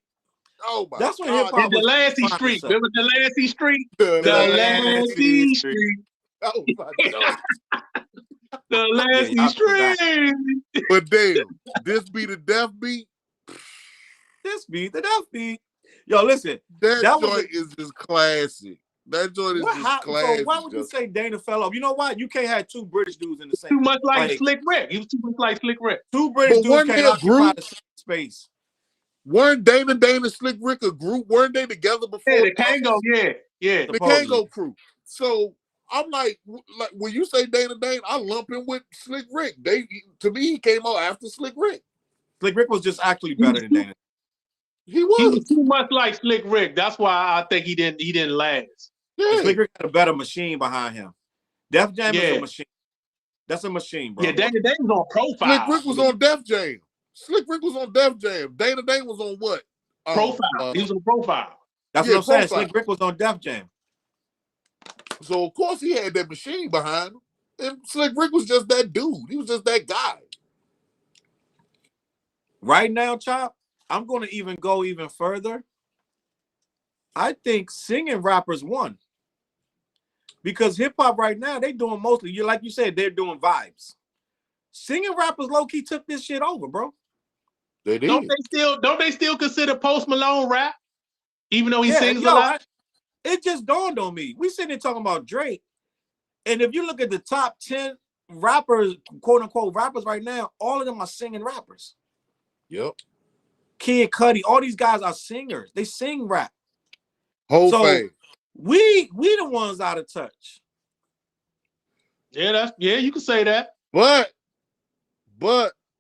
Oh my That's when hip hop was Delancey Street. Remember Delancey Street? Delancey Street. Oh my God. Delancey Street. But damn, This Be the Death Beat. This Be the Death Beat. Yo, listen. That joint is just classic. That joint is just classic. So why would you say Dana fell off? You know what? You can't have two British dudes in the same. Too much like Slick Rick. He was too much like Slick Rick. Two British dudes can't occupy the same space. Weren't Dana and Slick Rick a group? Weren't they together before? Yeah, the Kango, yeah. The Kango crew. So I'm like when you say Dane, I lump him with Slick Rick. To me, he came out after Slick Rick. Slick Rick was just actually better than Dana. He was too much like Slick Rick. That's why I think he didn't last. Yeah. Slick Rick had a better machine behind him. Def Jam is a machine. That's a machine, bro. Yeah, Dane was on Profile. Slick Rick was on Def Jam. Slick Rick was on Def Jam. Dane was on what? Profile. He was on Profile. That's what I'm saying. Slick Rick was on Def Jam. So of course he had that machine behind him. And Slick Rick was just that dude. He was just that guy. Right now, Chop, I'm going to go even further. I think singing rappers won. Because hip-hop right now, they doing mostly, like you said, they're doing vibes. Singing rappers low-key took this shit over, bro. They did. Don't they still consider Post Malone rap? Even though he sings a lot? It just dawned on me. We sitting there talking about Drake. And if you look at the top 10 rappers, quote-unquote rappers right now, all of them are singing rappers. Yep. Kid Cudi, all these guys are singers. They sing rap. Whole thing. We the ones out of touch. Yeah, you can say that. But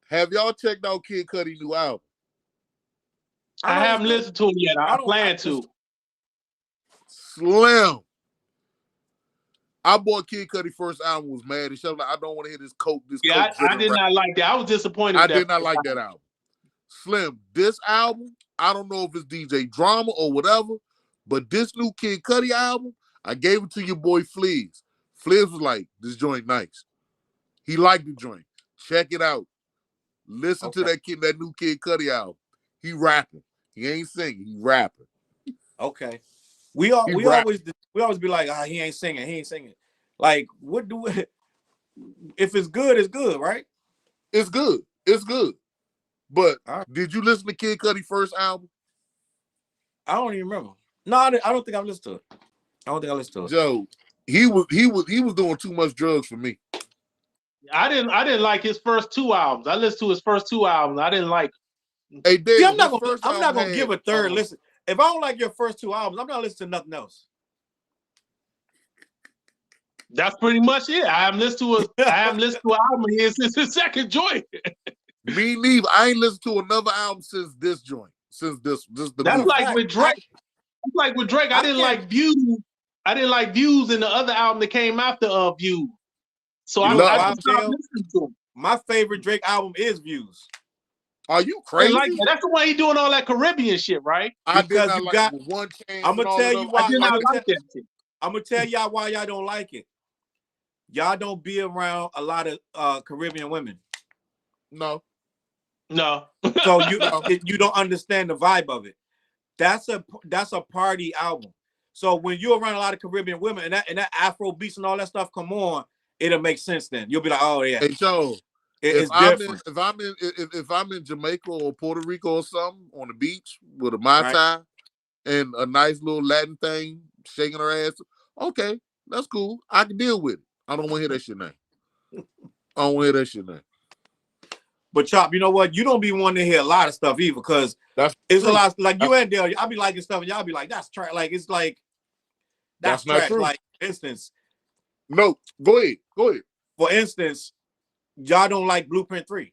have y'all checked out Kid Cudi's new album? I haven't listened to it yet. I plan to. Slim. I bought Kid Cudi's first album, was mad as shit. Like, I don't want to hear this coke. I did not like that. I was disappointed. I did not like that album. Slim, this album, I don't know if it's DJ Drama or whatever, but this new Kid Cudi album, I gave it to your boy Fleas. Fleas was like, this joint nice. He liked the joint. Check it out. Listen to that new Kid Cudi album. He rapping. He ain't singing. He rapping. Okay. We always be like, he ain't singing. He ain't singing. Like, if it's good, it's good, right? It's good. It's good. But did you listen to Kid Cudi's first album? I don't even remember. No, I don't think I listened to it. I don't think I listened to it. Joe, he was doing too much drugs for me. I didn't like his first two albums. I listened to his first two albums. I didn't like. Hey, Dave, see, I'm not gonna give a third listen. If I don't like your first two albums, I'm not listening to nothing else. That's pretty much it. I haven't listened to an album here since his second joint. Me neither. I ain't listened to another album since this joint. Since this the That's movie. like with Drake. That's like with Drake. I didn't like Views. I didn't like Views in the other album that came after Views. So I stopped listening to him. My favorite Drake album is Views. Are you crazy? Like that's the way he doing all that Caribbean shit, right? I did not like One Chance. I'm gonna tell you why. I'm gonna tell y'all why y'all don't like it. Y'all don't be around a lot of Caribbean women. No. So you don't understand the vibe of it. That's a party album. So when you're around a lot of Caribbean women and that Afro beats and all that stuff come on, it'll make sense then. You'll be like, oh yeah. Hey Joe, it's different. If I'm in Jamaica or Puerto Rico or something on the beach with a Mai Tai and a nice little Latin thing shaking her ass, okay, that's cool. I can deal with it. I don't want to hear that shit now. But Chop, you know what? You don't be wanting to hear a lot of stuff either, because it's a lot like you and Dale. I'll be liking stuff, and y'all be like, "That's trash." Like it's like that's not trash. true. Like for instance, no, go ahead. For instance, y'all don't like Blueprint 3.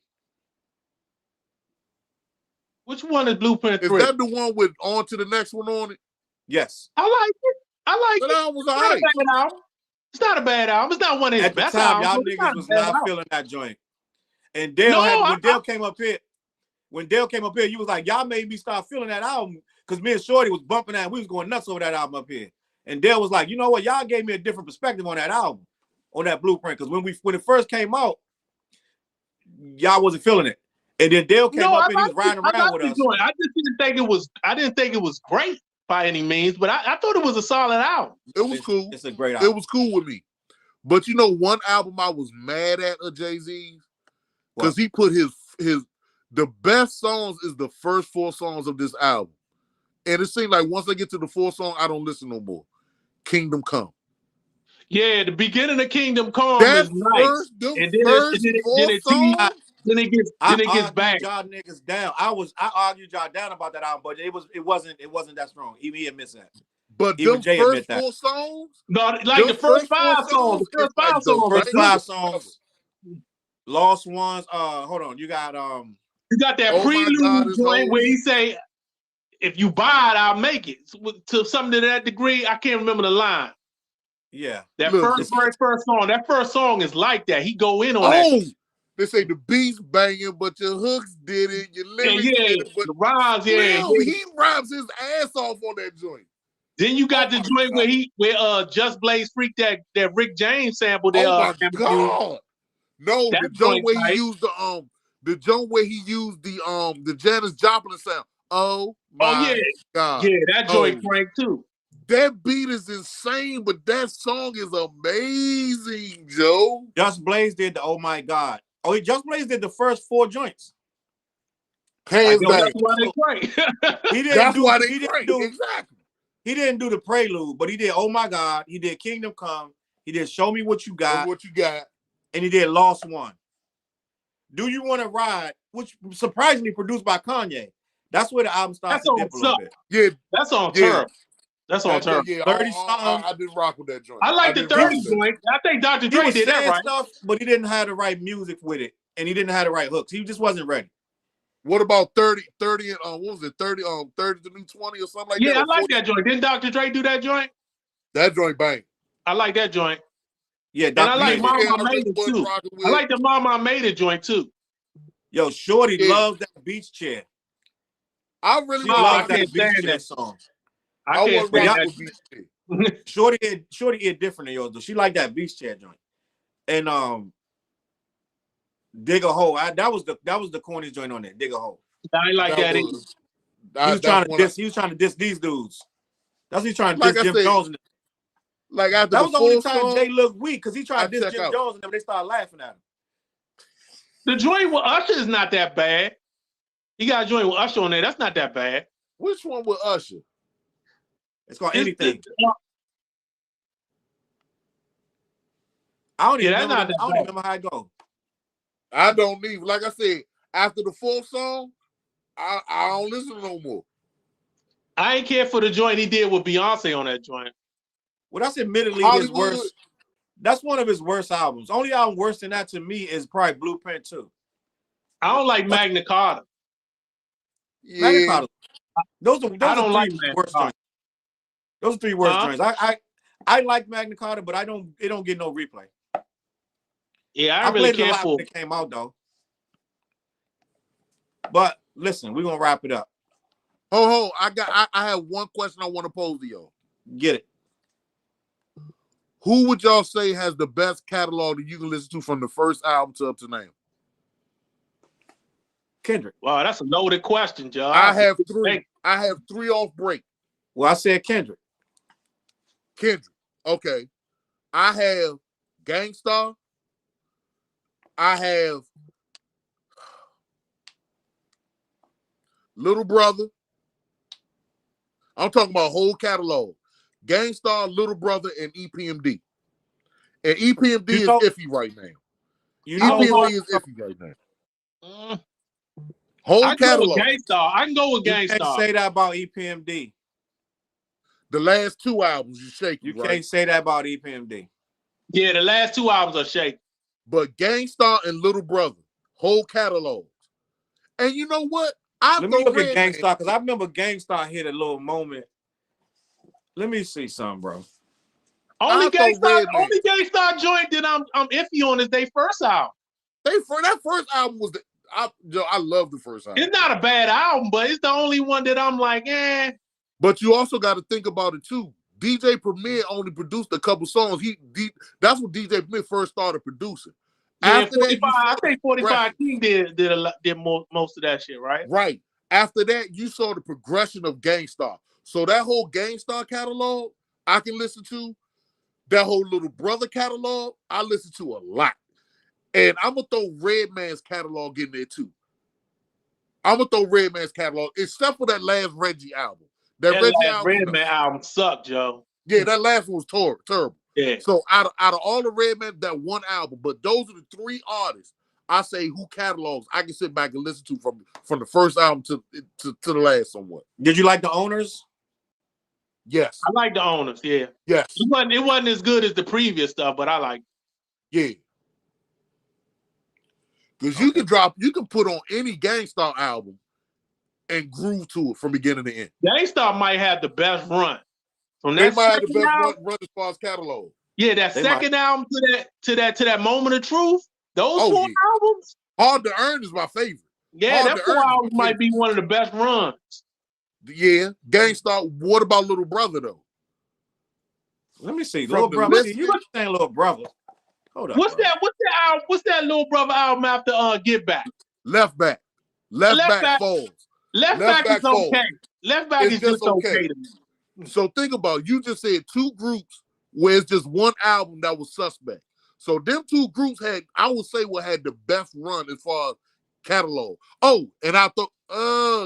Which one is Blueprint 3? Is that the one with On to the Next One on it? Yes. I like it. That album was all right. It's not a bad album. It's not one of his At the best time, albums. y'all niggas was not feeling that joint. And Dale when Dale came up here, you was like, y'all made me start feeling that album because me and Shorty was bumping that. We was going nuts over that album up here. And Dale was like, you know what? Y'all gave me a different perspective on that album, on that Blueprint. Because when it first came out, y'all wasn't feeling it. And then Dale came up and he was riding around with us. I just didn't think it was. I didn't think it was great by any means, but I thought it was a solid album. It was cool. It's a great album. It was cool with me. But you know, one album I was mad at of Jay-Z's because he put the best songs is the first 4 songs of this album, and it seemed like once I get to the 4th song, I don't listen no more. Kingdom Come. Yeah, the beginning of Kingdom Come is nice, and then it gets back. Y'all niggas down. I argued y'all down about that album, but it wasn't that strong. Even he admits that. But even the first 4 songs, no, like the first 5 songs. The first 5 songs. Lost Ones. Hold on. You got that prelude joint where he say, "If you buy it, I'll make it." To something to that degree, I can't remember the line. Yeah, that first song. That first song is like that. He go in on that. They say the beats banging, but your hooks did it. Your lyrics did it, but the rhymes, he rhymes his ass off on that joint. Then you got the joint where Just Blaze Freak that Rick James sample. Oh my god! No, the joint where he used the Janis Joplin sound. Oh my god! Yeah, that joint crank too. That beat is insane, but that song is amazing, Joe. Just Blaze did the Oh My God. Oh, Just Blaze did the first 4 joints. Hands down. That's why they crank. Exactly. He didn't do the prelude, but he did Oh My God. He did Kingdom Come. He did Show Me What You Got. And he did Lost One. Do You Want to Ride, which surprisingly produced by Kanye. That's where the album starts to dip a little bit. Yeah, that's on Turf. That's on Turf. Yeah, 30 I didn't rock with that joint. I like the 30 joint. I think Dr. Dre did that right. Stuff, but he didn't have the right music with it, and he didn't have the right hooks. He just wasn't ready. What about 30 and what was it? 30 the new 20 or something like that? Yeah, I like that joint. Didn't Dr. Dre do that joint? That joint bang. I like that joint. Yeah, and I like Mama Made It too. I like the Mama Made It joint too. Yo, Shorty loves that beach chair. I really love that beach chair song. I can't stand that beach chair. Shorty is different than yours though. She like that beach chair joint. And Dig a Hole. That was the corniest joint on there. Dig a Hole. I ain't like that. He was trying to diss these dudes. That's what he's trying to diss Jim Jones. Like after that was the only time song, Jay looked weak because he tried to diss Jim Jones and then they started laughing at him. The joint with Usher is not that bad. He got a joint with Usher on there. That's not that bad. Which one with Usher? It's called Anything. I don't even remember how it goes. I don't even. Like I said, after the 4th song, I don't listen no more. I ain't care for the joint he did with Beyonce on that joint. Well, that's admittedly his worst. That's one of his worst albums. Only album worse than that to me is probably Blueprint 2. I don't like Magna Carta. Yeah. Magna Carta. Those are three worst joints. Those are 3 worst joints. I like Magna Carta, but it don't get no replay. Yeah, I really care for it. It came out though. But listen, we're gonna wrap it up. I have one question I want to pose to y'all. Get it. Who would y'all say has the best catalog that you can listen to from the first album to up to now? Kendrick. Wow, that's a loaded question, Joe. I have 3. I have 3 off break. Well, I said Kendrick. Okay. I have Gangstar. I have Little Brother. I'm talking about whole catalog. Gangstar, Little Brother, and EPMD. And EPMD is iffy right now. EPMD is iffy right now. Whole catalog. I can go with Gangstar. You can't say that about EPMD. The last 2 albums, you shaky, You can't say that about EPMD. Yeah, the last 2 albums are shaky. But Gangstar and Little Brother, whole catalogs. And you know what? Let me look at Gangstar because I remember Gangstar hit a little moment. Let me see something, bro. Only Gangstar joint that I'm iffy on is their first album. That first album was I love the first album. It's not a bad album, but it's the only one that I'm like, eh. But you also got to think about it too. DJ Premier only produced a couple songs. That's when DJ Premier first started producing. Yeah, after 45, I think 45 King did most of that shit, right? Right. After that, you saw the progression of Gangstar. So that whole Gangstar catalog, I can listen to. That whole Little Brother catalog, I listen to a lot. And I'm going to throw Redman's catalog in there too. I'm going to throw Redman's catalog, except for that last Reggie album. That Redman album sucked, Joe. Yeah, that last one was terrible. Yeah. So out of all the Redman, that one album, but those are the three artists I say who catalogs I can sit back and listen to from the first album to the last somewhat. Did you like the Owners? Yes. I like the Owners, yeah. Yes. It wasn't as good as the previous stuff, but I like it. Yeah. Because you can put on any Gangstar album and groove to it from beginning to end. Gangstar might have the best run. They might have the best run as far as catalog. Yeah, that second album to that Moment of Truth, those four albums. Hard to Earn is my favorite. Yeah, that four albums might be one of the best runs. Yeah, Gangstar. What about Little Brother though? Let me see. Little Brother. You saying Little Brother? Hold up. What's that Little Brother album after Get Back? Left Back. Left Back Falls. Left Back is okay. Left Back is just okay to me. So think about it. You just said two groups where it's just one album that was suspect. So them two groups had the best run as far as catalog. Oh, and I thought,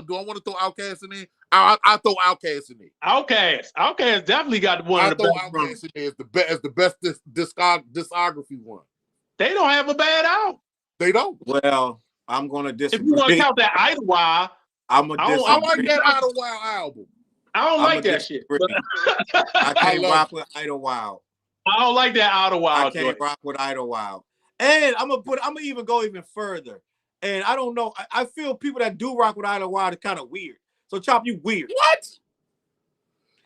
do I want to throw Outkast in there? I throw Outkast in there. Outkast definitely got one of the best runs. Outkast in there as the best discography one. They don't have a bad album. They don't. Well, I'm gonna disagree. If you want to count that Idlewild, I like that Idlewild album. I don't like that shit. I can't rock with Idlewild. I don't like that Idlewild. I can't rock with Idlewild. And I'm gonna even go even further. And I don't know. I feel people that do rock with Idlewild are kind of weird. So Chop, you weird. What?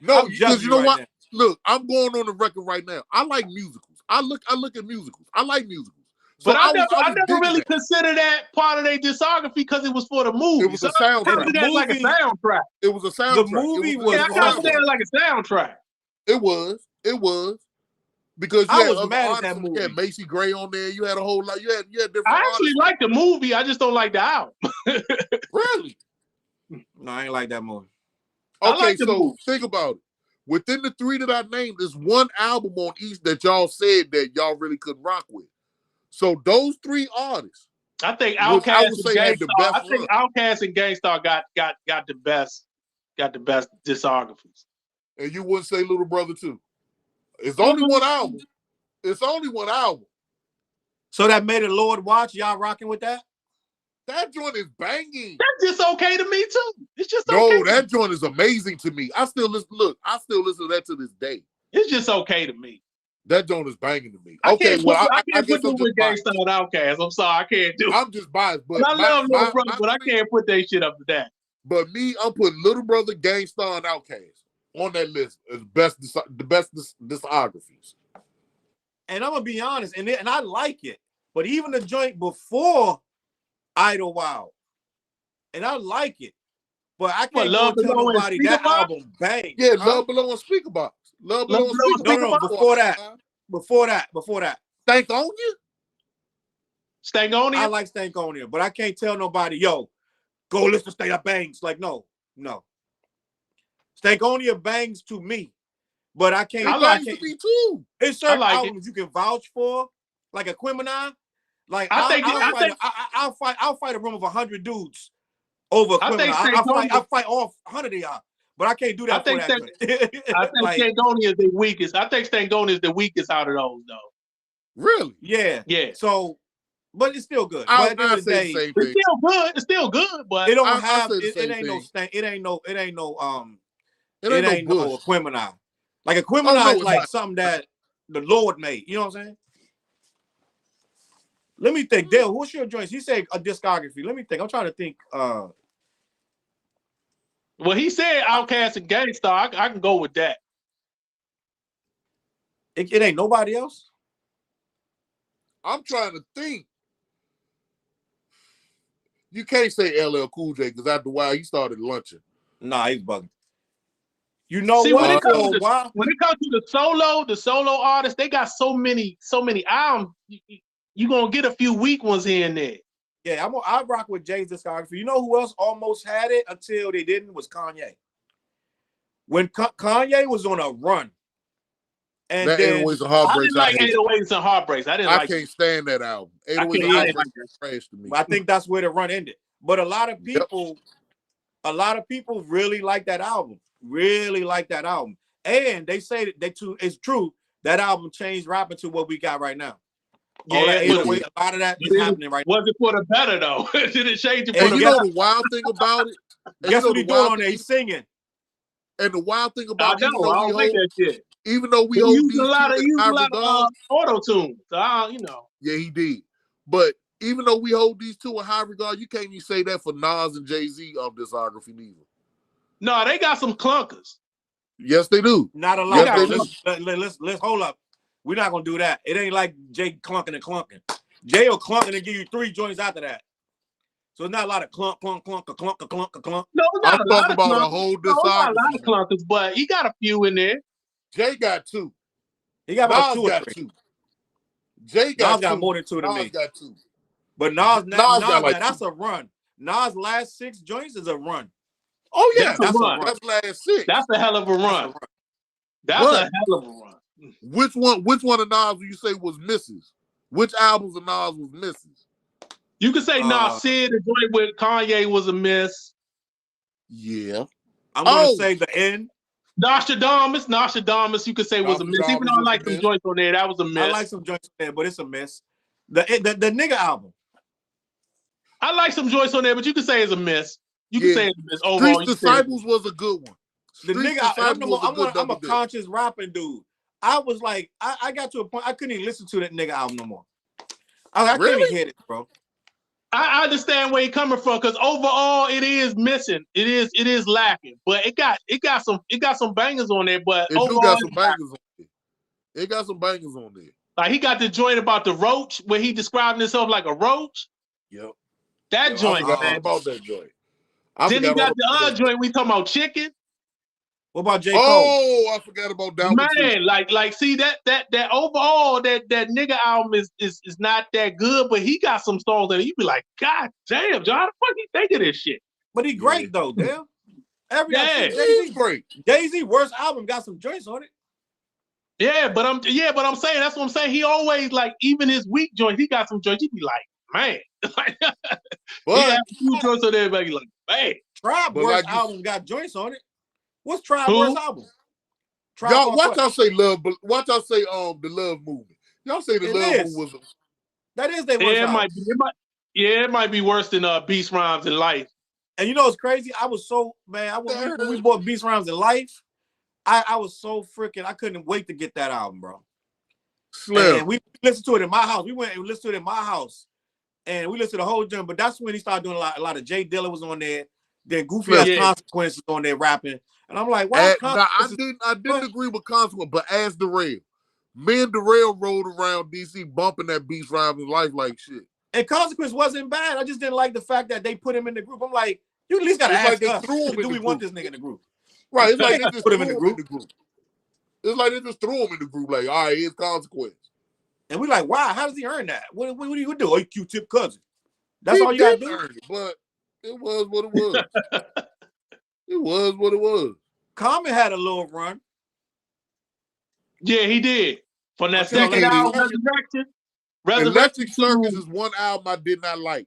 No, because you know what? Now. Look, I'm going on the record right now. I like musicals. I look at musicals. I like musicals. So but I never really considered that part of their discography because it was for the movie. It was a soundtrack. It was like a soundtrack. It was a soundtrack. The movie was like a soundtrack. It was. Because I was mad at that movie. You had Macy Gray on there. You had a whole lot. You had different. I actually like the movie. I just don't like the album. Really? No, I ain't like that movie. Okay, so think about it. Within the three that I named, there's one album on each that y'all said that y'all really couldn't rock with. So those three artists, I think Outkast and Gangstar got the best discographies. And you wouldn't say Little Brother too. It's only one album. It's only one album. So that Made the Lord Watch, y'all rocking with that? That joint is banging. That's just okay to me too. It's just okay. No, that joint is amazing to me. I still listen to that to this day. It's just okay to me. That joint is banging to me. I can't put them with Gangstar and Outkast. I'm sorry, I can't do it. I'm just biased, but I love Little Brother, but I can't put that shit up to that. But me, I'm putting Little Brother, Gangstar, and Outkast on that list as the best discographies. And I'm gonna be honest, and I like it. But even the joint before Idlewild, and I like it, but I can't tell nobody that album bang. Yeah, Love Below on Speakerbox. Love Below on Speakerbox. No, before that. Stankonia? Stankonia? I like Stankonia, but I can't tell nobody, yo, go listen to Stay Up Bangs. Like, no. Stankonia bangs to me, but I can't. It bangs to me too. It's certain albums you can vouch for, like Aquemini. Like I'll fight a room of 100 dudes over Aquemini. I'll fight all 100 of y'all, but I can't do that. I think Stankonia is the weakest. I think Stankonia is the weakest out of those, though. Really? Yeah. So, but it's still good. I'll say the same thing. It's still good, but it don't have. It ain't no stank. It ain't no Aquemini. Like Aquemini is like something that the Lord made. You know what I'm saying? Let me think. Dale, what's your joints? He said a discography. Let me think. I'm trying to think. Well, he said Outkast and Gangstar. I can go with that. It ain't nobody else. I'm trying to think. You can't say LL Cool J because after a while he started lunching. Nah, he's bugging. You know See, what? when it comes to the solo artists, they got so many albums. You gonna get a few weak ones here and there. Yeah, I rock with Jay's discography. You know who else almost had it until they didn't was Kanye. When Kanye was on a run, and that then 808s and Heartbreaks. I didn't like 808s and Heartbreaks. I can't stand that album. 808s and Heartbreaks is trash to me. I think that's where the run ended. But a lot of people really like that album. Really like that album. And they say that it's true. That album changed rapping to what we got right now. Yeah, a lot of that is happening right now. Was it for the better though? Did it change it for and the you better? know the wild thing about it? Guess what he doing on there? He's singing. And the wild thing about I don't like that shit. Even though we hold these a lot of auto tune, so Yeah, he did. But even though we hold these two in high regard, you can't even say that for Nas and Jay-Z discography neither. No, they got some clunkers. Yes, they do. Not a lot. Yes, let's hold up. We're not gonna do that. It ain't like Jay clunking and clunking. Jay will clunking and give you 3 joints after that. So it's not a lot of clunk. No, I'm talking about a whole discography. No, not a lot of clunkers, but he got a few in there. Jay got 2. He got about Nas 2 got 2. Jay got Nas got more than 2 than me. Nas got 2. But Nas got like that's a run. Nas' last 6 joints is a run. Oh yeah, that's a run. That's last 6. That's a hell of a run. That's a hell of a run. Which one of Nas would you say was misses? Which albums of Nas was misses? You could say Nas Sid, the joint with Kanye was a miss. Yeah. I'm gonna say the end. Nostradamus, you could say was a miss. Even though I like some joints on there, that was a miss. I like some joints on there, but it's a miss. The nigga album. I like some joints on there, but you could say it's a miss. You can say it's a miss. Overall, Street Disciples was a good one. The nigga, I'm a conscious rapping dude. I was like, I got to a point I couldn't even listen to that nigga album no more. I couldn't even hear it, bro. I understand where you're coming from because overall it is missing. It is lacking, but it got some bangers on there. But it do got some bangers on there. It got some bangers on there. Like he got the joint about the roach where he described himself like a roach. Yep. That joint. I forgot about that joint. Then he got the other joint. We talking about chicken. What about J. Cole? Oh, I forgot about that. Man, like, see that overall that nigga album is not that good, but he got some songs that you be like, God damn, John, how the fuck he think of this shit? But he great though, damn. Jay-Z great. Jay-Z worst album got some joints on it. Yeah, but I'm saying that's what I'm saying. He always like even his weak joints, he got some joints. You be like, man, he had a few joints on there, but he like, man. Tribe worst album got joints on it. What's Tribe worst album? Y'all watch y'all say love, but watch y'all say the Love Movement. Y'all say the Love Movement was that is their worst album. It might be worse than Beast Rhymes in Life. And you know what's crazy? I was so when we bought Beast Rhymes in Life. I was so freaking I couldn't wait to get that album, bro. Slim. And we listened to it in my house. We went and listened to it in my house, and we listened to the whole joint. But that's when he started doing a lot of Jay Dilla was on there. Then Goofy has Consequences on there rapping. And I'm like, why? I didn't agree with Consequence, but as Darrell. Me and Darrell rode around DC bumping that Beast Rhymes in Life like shit. And Consequence wasn't bad. I just didn't like the fact that they put him in the group. I'm like, you at least gotta ask us, do we want this nigga in the group? Right, it's like they just put him in the group. It's like they just threw him in the group, like, all right, here's Consequence. And we like, wow, how does he earn that? What do you do? Oh, he Q-Tip cousin. That's all you gotta do. Earn it, but it was what it was. It was what it was. Common had a little run. Yeah, he did. From that second album, Resurrection. Electric Circus is one album I did not like.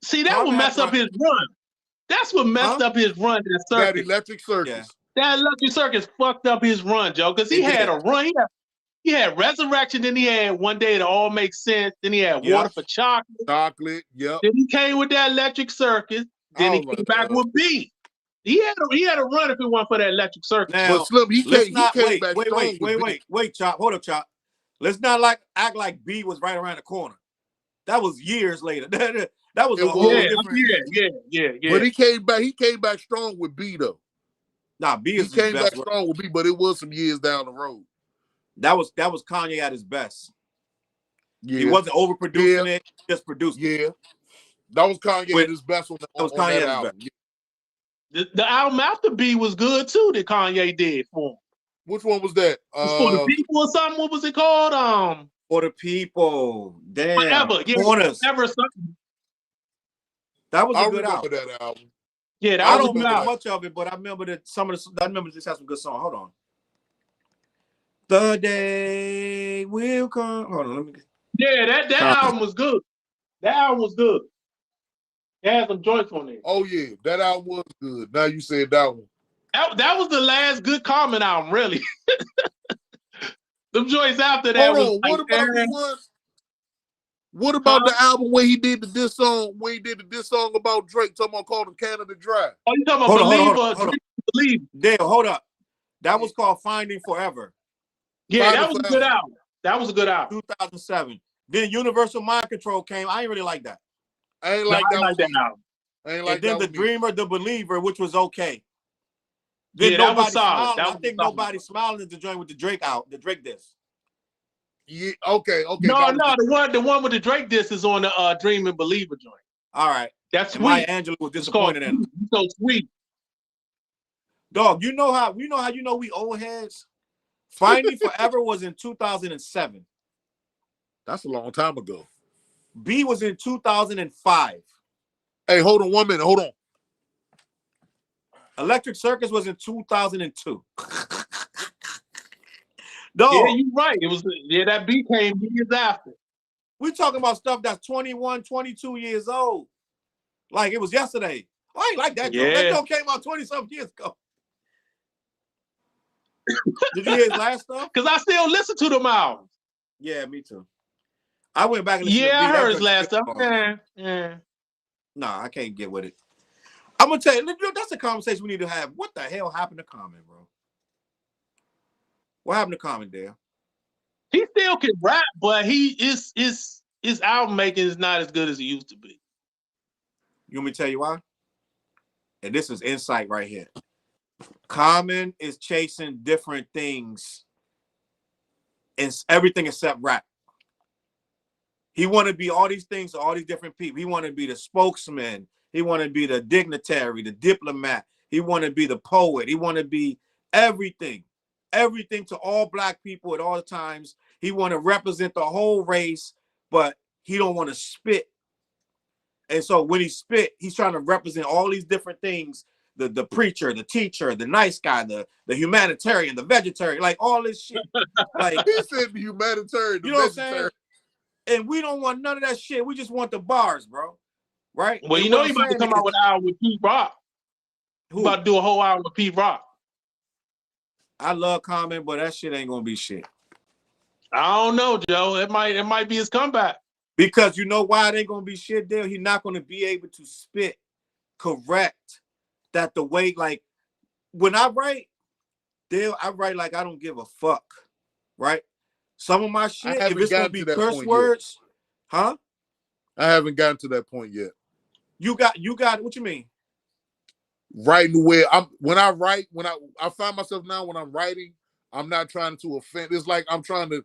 See, that would mess up his run. That's what messed up his run. That Electric Circus. Yeah. That Electric Circus fucked up his run, Joe, because he had a run. He had Resurrection, then he had One Day It All Makes Sense, then he had Water for Chocolate. Yep. Then he came with that Electric Circus. Then he came back with B. He had a run if it wasn't for that Electric Circus. Now, but Slim, he came back. Wait, Chop. Hold up, Chop. Let's not act like B was right around the corner. That was years later. That was a whole different. Yeah. But he came back. He came back strong with B though. Nah, B is he came his best back strong with B, but it was some years down the road. That was Kanye at his best. Yeah. He wasn't overproducing it, just produced. Yeah. That was Kanye at his best on that album. The album after B was good too that Kanye did for him. Which one was that? For the People or something? What was it called? For the People. Damn. Forever. Yeah, Corners. Forever something. That was a good album. That album. Yeah, that I was don't remember much of it, but I remember that I remember this has some good songs. Hold on. The day will come. Hold on, let me get. Yeah, that album was good. That album was good. It had some joints on it. Oh yeah, that album was good. Now you said that one. That was the last good Common album, really. Them joints after that was what about the one? What about the album where he did the diss song? Where he did the diss song about Drake, talking about calling Canada Dry. Oh, you talking about Believe? Dale, hold up. That was called Finding Forever. Yeah, that was a good album. That was a good album. 2007. Then Universal Mind Control came. I ain't really like that. I ain't like that album. And then The Dreamer, The Believer, which was okay. Then that was solid. I think Nobody Smiling is the joint with the Drake disc. Yeah, okay. No, the one with the Drake disc is on the Dream and Believer joint. All right. That's sweet. Maya Angelou was disappointed in him. So sweet. Dog, you know how we old heads? Finding Forever was in 2007. That's a long time ago. B was in 2005. Hey, hold on 1 minute. Hold on. Electric Circus was in 2002. Dog. Yeah, you're right. It was that beat came years after. We're talking about stuff that's 21, 22 years old. Like it was yesterday. I ain't like that joke. That joke came out 20-something years ago. Did you hear his last stuff? Because I still listen to them albums. Yeah, me too. I went back and listened to I heard his last stuff. Yeah. Nah, I can't get with it. I'm gonna tell you, that's a conversation we need to have. What the hell happened to Common, bro? What happened to Common, Dale? He still can rap, but his album making is not as good as it used to be. You want me to tell you why? And this is insight right here. Common is chasing different things. It's everything except rap. He want to be all these things to all these different people. He want to be the spokesman. He want to be the dignitary, the diplomat. He want to be the poet. He want to be everything. Everything to all black people at all times. He want to represent the whole race, but he don't want to spit. And so when he spit, he's trying to represent all these different things. The preacher, the teacher, the nice guy, the humanitarian, the vegetarian, like all this shit. Like he said the humanitarian, the vegetarian. And we don't want none of that shit. We just want the bars, bro. Right? Well, you know he about to come out with an album with Pete Rock. Who about to do a whole album with Pete Rock? I love Common, but that shit ain't gonna be shit. I don't know, Joe. It might be his comeback. Because you know why it ain't gonna be shit, Dale? He's not gonna be able to spit correct that the way, like when I write, Dale, I write like I don't give a fuck. Right? Some of my shit, if it's gonna be curse words, huh? I haven't gotten to that point yet. You got what you mean? Writing the way when I find myself now when I'm writing, I'm not trying to offend. It's like I'm trying to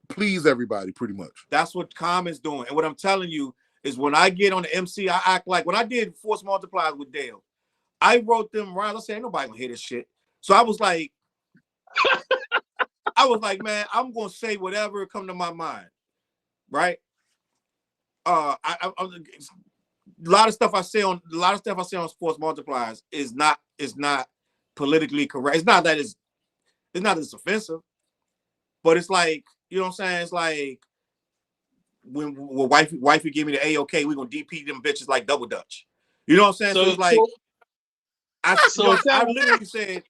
please everybody pretty much. That's what Common's doing. And what I'm telling you is when I get on the MC, I act like when I did Force Multipliers with Dale, I wrote them rhymes. I said, ain't nobody gonna hear this shit. So I was like, man, I'm gonna say whatever come to my mind. Right? A lot of stuff I say on Sports Multipliers is not politically correct. It's not that it's offensive, but it's like, you know what I'm saying? It's like when wifey give me the A-OK, we're gonna DP them bitches like Double Dutch. You know what I'm saying? So it's like I literally said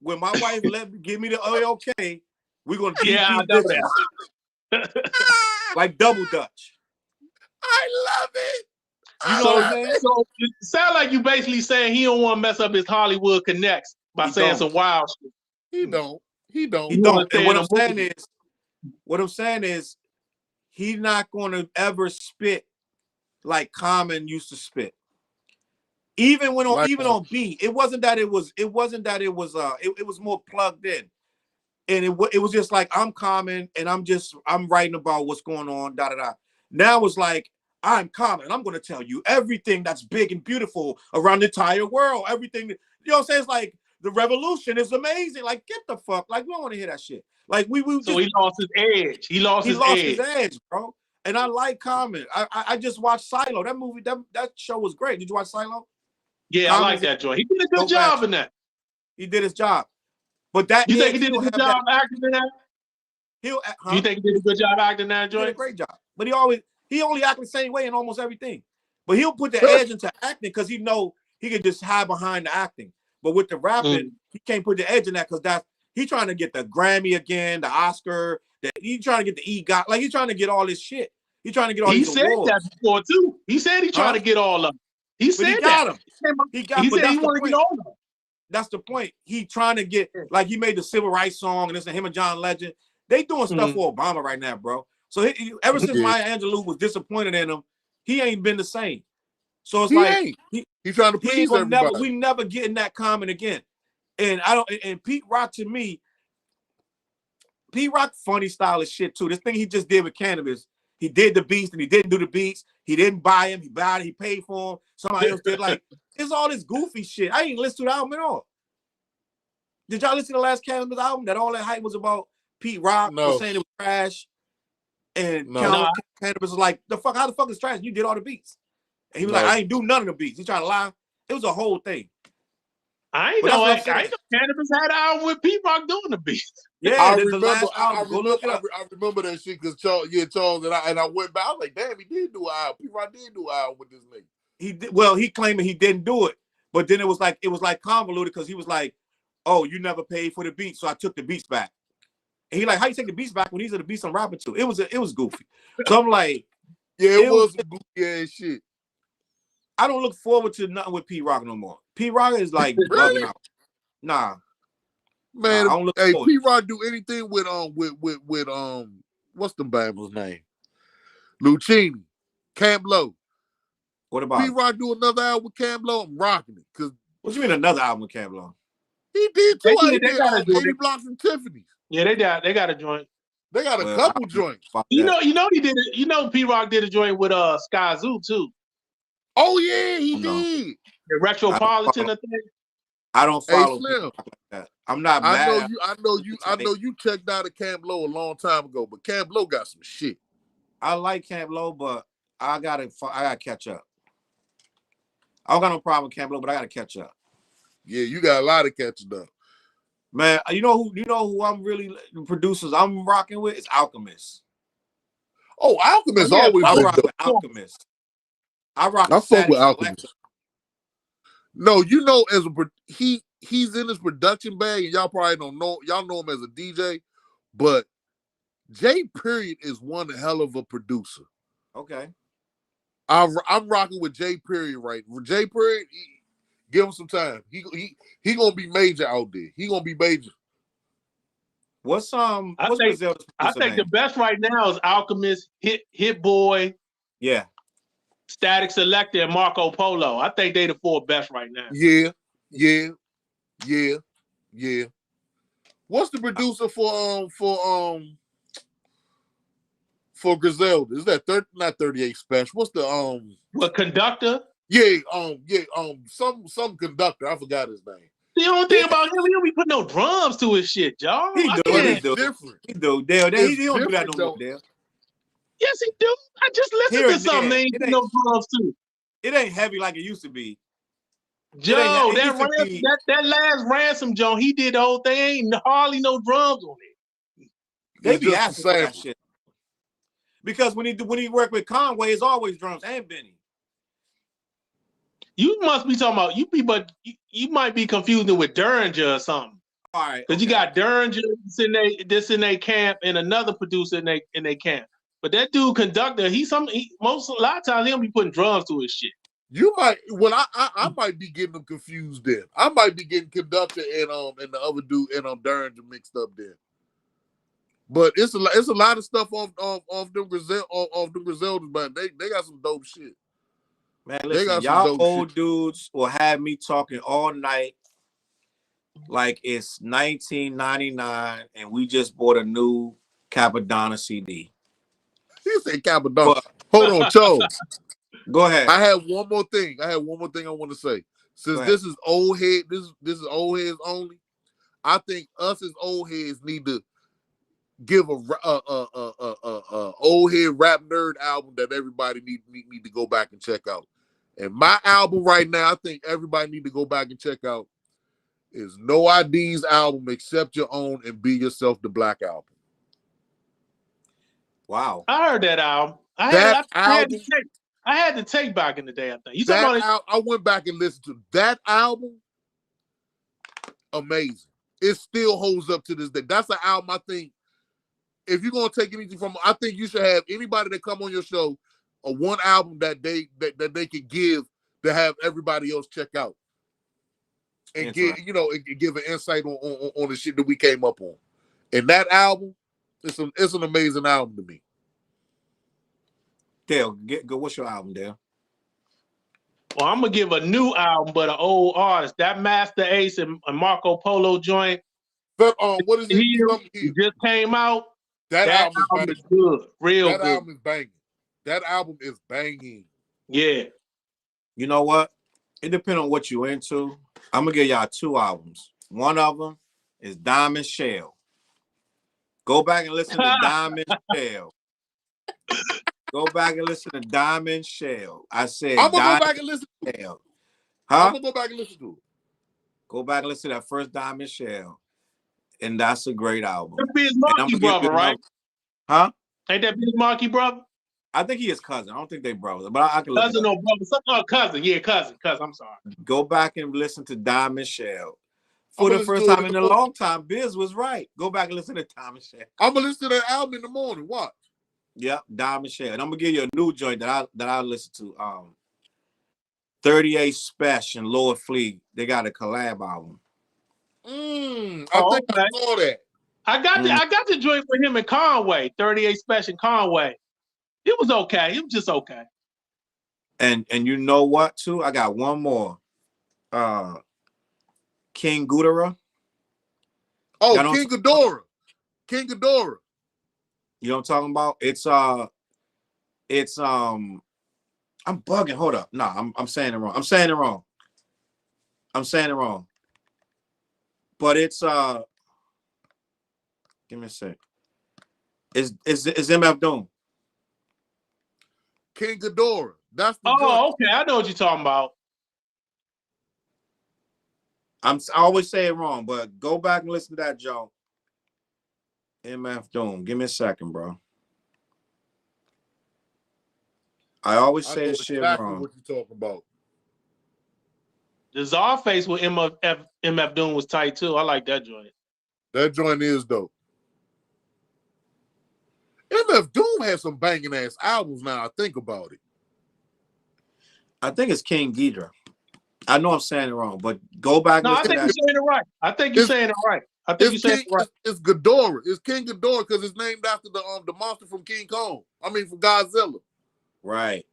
when my wife give me the A-OK, we're gonna DP bitches like Double Dutch. I love it. You know what I'm saying? So it sounds like you basically saying he don't want to mess up his Hollywood connects by saying some wild shit. He don't. And what I'm saying is he's not going to ever spit like Common used to spit. Even when on Like, even on beat, it wasn't that it was more plugged in. And it was just like, I'm Common and I'm writing about what's going on, da da da. Now it's like, I'm Common and I'm gonna tell you everything that's big and beautiful around the entire world. Everything, you know what I'm saying? It's like the revolution is amazing. Like, get the fuck, like, we don't want to hear that shit. Like we So just, he lost his edge. He lost his edge, bro. And I like Common. I just watched Silo. That movie, that show was great. Did you watch Silo? Yeah, Common's I like that joint. He did a good job in that. He did his job. But that you think he did a good job acting in that? You think he did a good job acting in that joint? He did a great job. But he only acted the same way in almost everything. But he'll put the edge into acting because he know he can just hide behind the acting. But with the rapping, he can't put the edge in that because he's trying to get the Grammy again, the Oscar, he's trying to get the EGOT, like he's trying to get all this shit. He's trying to get all these awards. He said that before too. He said he's trying to get all of them. He said he got them. He said he wanted to get all of them. That's the point. He trying to get, like, he made the civil rights song and this and him and John Legend. They doing stuff for Obama right now, bro. So ever since Maya Angelou was disappointed in him, he ain't been the same. So it's he's trying to please everybody. We never getting that comment again. And and Pete Rock, to me, Pete Rock funny style of shit too. This thing he just did with Cannabis, he did the beats and he didn't do the beats. He didn't buy him. He bought it. He paid for him. Somebody else did. Like, it's all this goofy shit. I ain't listen to the album at all. Did y'all listen to the last Cannabis album? That all that hype was about Pete Rock was saying it was trash. And Cannabis was like, how the fuck is trash? You did all the beats. And he was like, I ain't do none of the beats. He trying to lie. It was a whole thing. I ain't know Cannabis had an album with Pete Rock doing the beats. Yeah, I remember that shit because Challz and I went back. I was like, damn, he did do an album. Pete Rock did do an album with this nigga. He did, well, he claiming he didn't do it, but then it was like convoluted because he was like, oh, you never paid for the beats, so I took the beats back. And he like, how you take the beats back when these are the beats I'm rapping to? It was goofy. So I'm like, it was goofy ass shit. I don't look forward to nothing with Pete Rock no more. Pete Rock is like bugging out. Nah, man. Pete Rock do anything with what's the Bama's name? Lucchini, Camp Low. What about Pete Rock do another album with Camp Low? I'm rocking it. Cause what you mean another album with Camp Low? He did too. They got 80 Blocks and Tiffany's. Yeah, they got a joint. They got a couple joints. You know he did it. You know Pete Rock did a joint with Sky Zoo too. Oh yeah, he did. The Retropolitan thing. I don't follow Slim. Like that. I'm not mad. I know you checked out of Camp Low a long time ago, but Camp Low got some shit. I like Camp Low, but I gotta catch up. I don't got no problem with Camp Low, but I gotta catch up. Yeah, you got a lot of catching up. Man, you know who I'm really, the producers I'm rocking with is Alchemist. Oh, Alchemist always been Alchemist. I fuck with Alchemist. No, you know, he's in his production bag, and y'all probably don't know. Y'all know him as a DJ, but J Period is one hell of a producer. Okay. I'm rocking with J Period right. J Period, give him some time. He gonna be major out there. He gonna be major. I think the best right now is Alchemist, Hit Boy, Static Selector, and Marco Polo. I think they the four best right now. Yeah. What's the producer for Griselda? Is that not 38 Special? What's the What, Conductor? Yeah, some conductor. I forgot his name. The only thing about him, he don't be putting no drums to his shit, y'all. He do. Different. He do. Dale, he don't do that no more, Dale. Yes, he do. I just listened to something they ain't no drums to. It ain't heavy like it used to be. Joe, that last Ransom Joe, he did the whole thing. Ain't hardly no drums on it. They be asking for that shit. Because when he worked with Conway, it's always drums and Benny. You must be talking about you might be confusing with Derringer or something. All right, because you got Derringer in their camp and another producer in their camp. But that dude Conductor, a lot of times he don't be putting drums to his shit. You might. Well, I might be getting them confused then. I might be getting Conductor and the other dude and Derringer mixed up then. But it's a lot of stuff off them Griseldas, but they got some dope shit. Man, listen, y'all old shit. dudes will have me talking all night like it's 1999 and we just bought a new Capadonna CD. You say Capadonna. Hold on, Challz. Go ahead. I have one more thing. I want to say. Since this is old head, this is old heads only. I think us as old heads need to give a old head rap nerd album that everybody need to go back and check out. And my album right now, I think everybody need to go back and check out is No ID's album, Accept Your Own and Be Yourself, the Black Album. Wow. I heard that album. I had to take back in the day, I think. You talking about I went back and listened to that album. Amazing. It still holds up to this day. That's an album I think, if you're going to take anything from, I think you should have anybody that come on your show one album that they could give to have everybody else check out and give give an insight on the shit that we came up on. And that album, it's an amazing album to me. Dale, go. What's your album, Dale? Well, I'm gonna give a new album, but an old artist. That Master Ace and Marco Polo joint. But what is it? He just came out. That album is good. Real good. That album is banging. That album is banging. Yeah. You know what? It depends on what you're into. I'm gonna give y'all two albums. One of them is Diamond Shell. Go back and listen to Diamond Shell. Go back and listen to Diamond Shell. I said I'm gonna go back and listen to Shell. I'm gonna go back and listen to it. Go back and listen to that first Diamond Shell. And that's a great album. That'd be his Marky brother, right? Huh? Ain't that his Marky brother? I think he is cousin. I don't think they brothers, but I can look cousin or brother. Cousin. Yeah, cousin. I'm sorry. Go back and listen to Diamond Shell. For the first time in a long time, Biz was right. Go back and listen to Diamond Shell. I'm gonna listen to that album in the morning. Watch. Yep, Diamond Shell. And I'm gonna give you a new joint that I listen to. 38 Special and Lord Fleet. They got a collab album. I think I saw that. I got the joint with him in Conway. 38 Special in Conway. It was okay. It was just okay. And you know what too? I got one more. King Ghidorah. Oh, King Ghidorah. King Ghidorah. You know what I'm talking about? It's I'm bugging. Hold up. No, I'm saying it wrong. I'm saying it wrong. But it's give me a sec. It's MF Doom. King Ghidorah. That's the okay. I know what you're talking about. I always say it wrong, but go back and listen to that joke. MF Doom. Give me a second, bro. I always say this shit wrong. What you talking about? The Czarface with MF Doom was tight too. I like that joint. That joint is dope. MF Doom has some banging ass albums now. I think about it. I think it's King Ghidorah. I know I'm saying it wrong, but go back. No, I think you're saying it right. I think you're saying it right. It's Ghidorah. It's King Ghidorah because it's named after the monster from King Kong. I mean, from Godzilla. Right.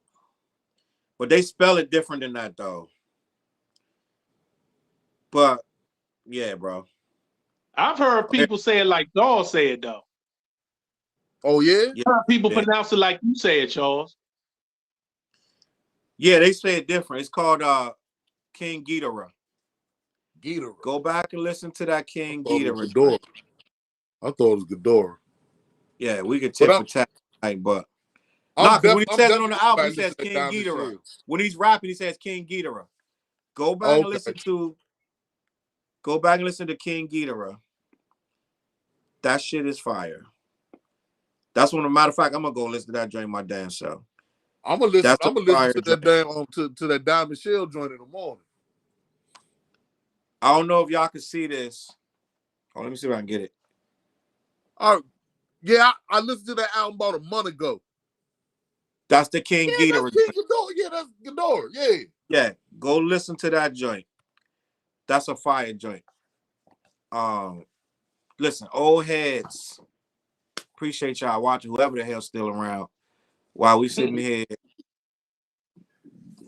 But they spell it different than that, though. But, yeah, bro. I've heard people say it like Dawg said, though. Oh, yeah? I've heard people pronounce it like you say it, Challz. Yeah, they say it different. It's called King Ghidorah. Ghidorah. Go back and listen to that King Ghidorah. I thought it was Ghidorah. Yeah, we could tip for tat, but when he says it on the album, he says King Ghidorah. When he's rapping, he says King Ghidorah. Go back and listen to King Ghidorah. That shit is fire. That's one. As a matter of fact, I'm gonna go listen to that joint my damn self. I'm gonna listen to that damn to that Diamond Shell joint in the morning. I don't know if y'all can see this. Oh, let me see if I can get it. All right. Yeah, I listened to that album about a month ago. That's the King Ghidorah. Yeah, that's Ghidorah. Yeah. Yeah, go listen to that joint. That's a fire joint. Listen, old heads. Appreciate y'all watching. Whoever the hell's still around, while we sitting here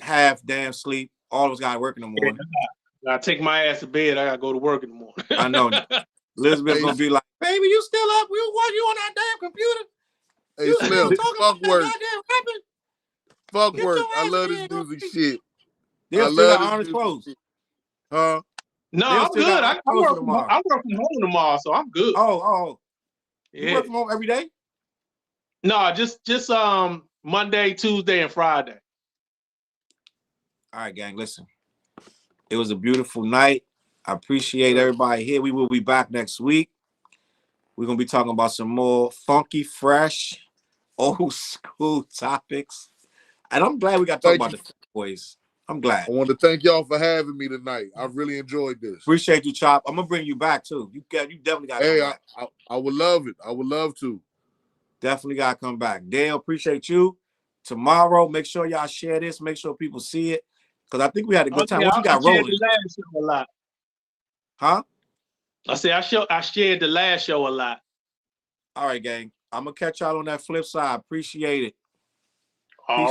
half damn sleep. All of us got to work in the morning. I take my ass to bed. I got to go to work in the morning. I know. Elizabeth's going to be like, baby, you still up? You on that damn computer? Hey, you Slim, fuck work. Fuck Get work. I your love ass this music shit. They'll still got honest clothes. Huh? No, I'm good. I work from home tomorrow, so I'm good. Oh. Yeah. You work from home every day? No, just Monday, Tuesday, and Friday. All right, gang, listen. It was a beautiful night. I appreciate everybody here. We will be back next week. We're going to be talking about some more funky, fresh, old school topics. And I'm glad we got to talk about the boys. I'm glad. I want to thank y'all for having me tonight. I really enjoyed this. Appreciate you, Chop. I'm going to bring you back, too. You definitely got to come back. I would love it. I would love to. Definitely got to come back. Dale, appreciate you. Tomorrow, make sure y'all share this. Make sure people see it. Because I think we had a good time. What you got rolling? The last show a lot. Huh? I shared the last show a lot. All right, gang. I'm going to catch y'all on that flip side. Appreciate it. All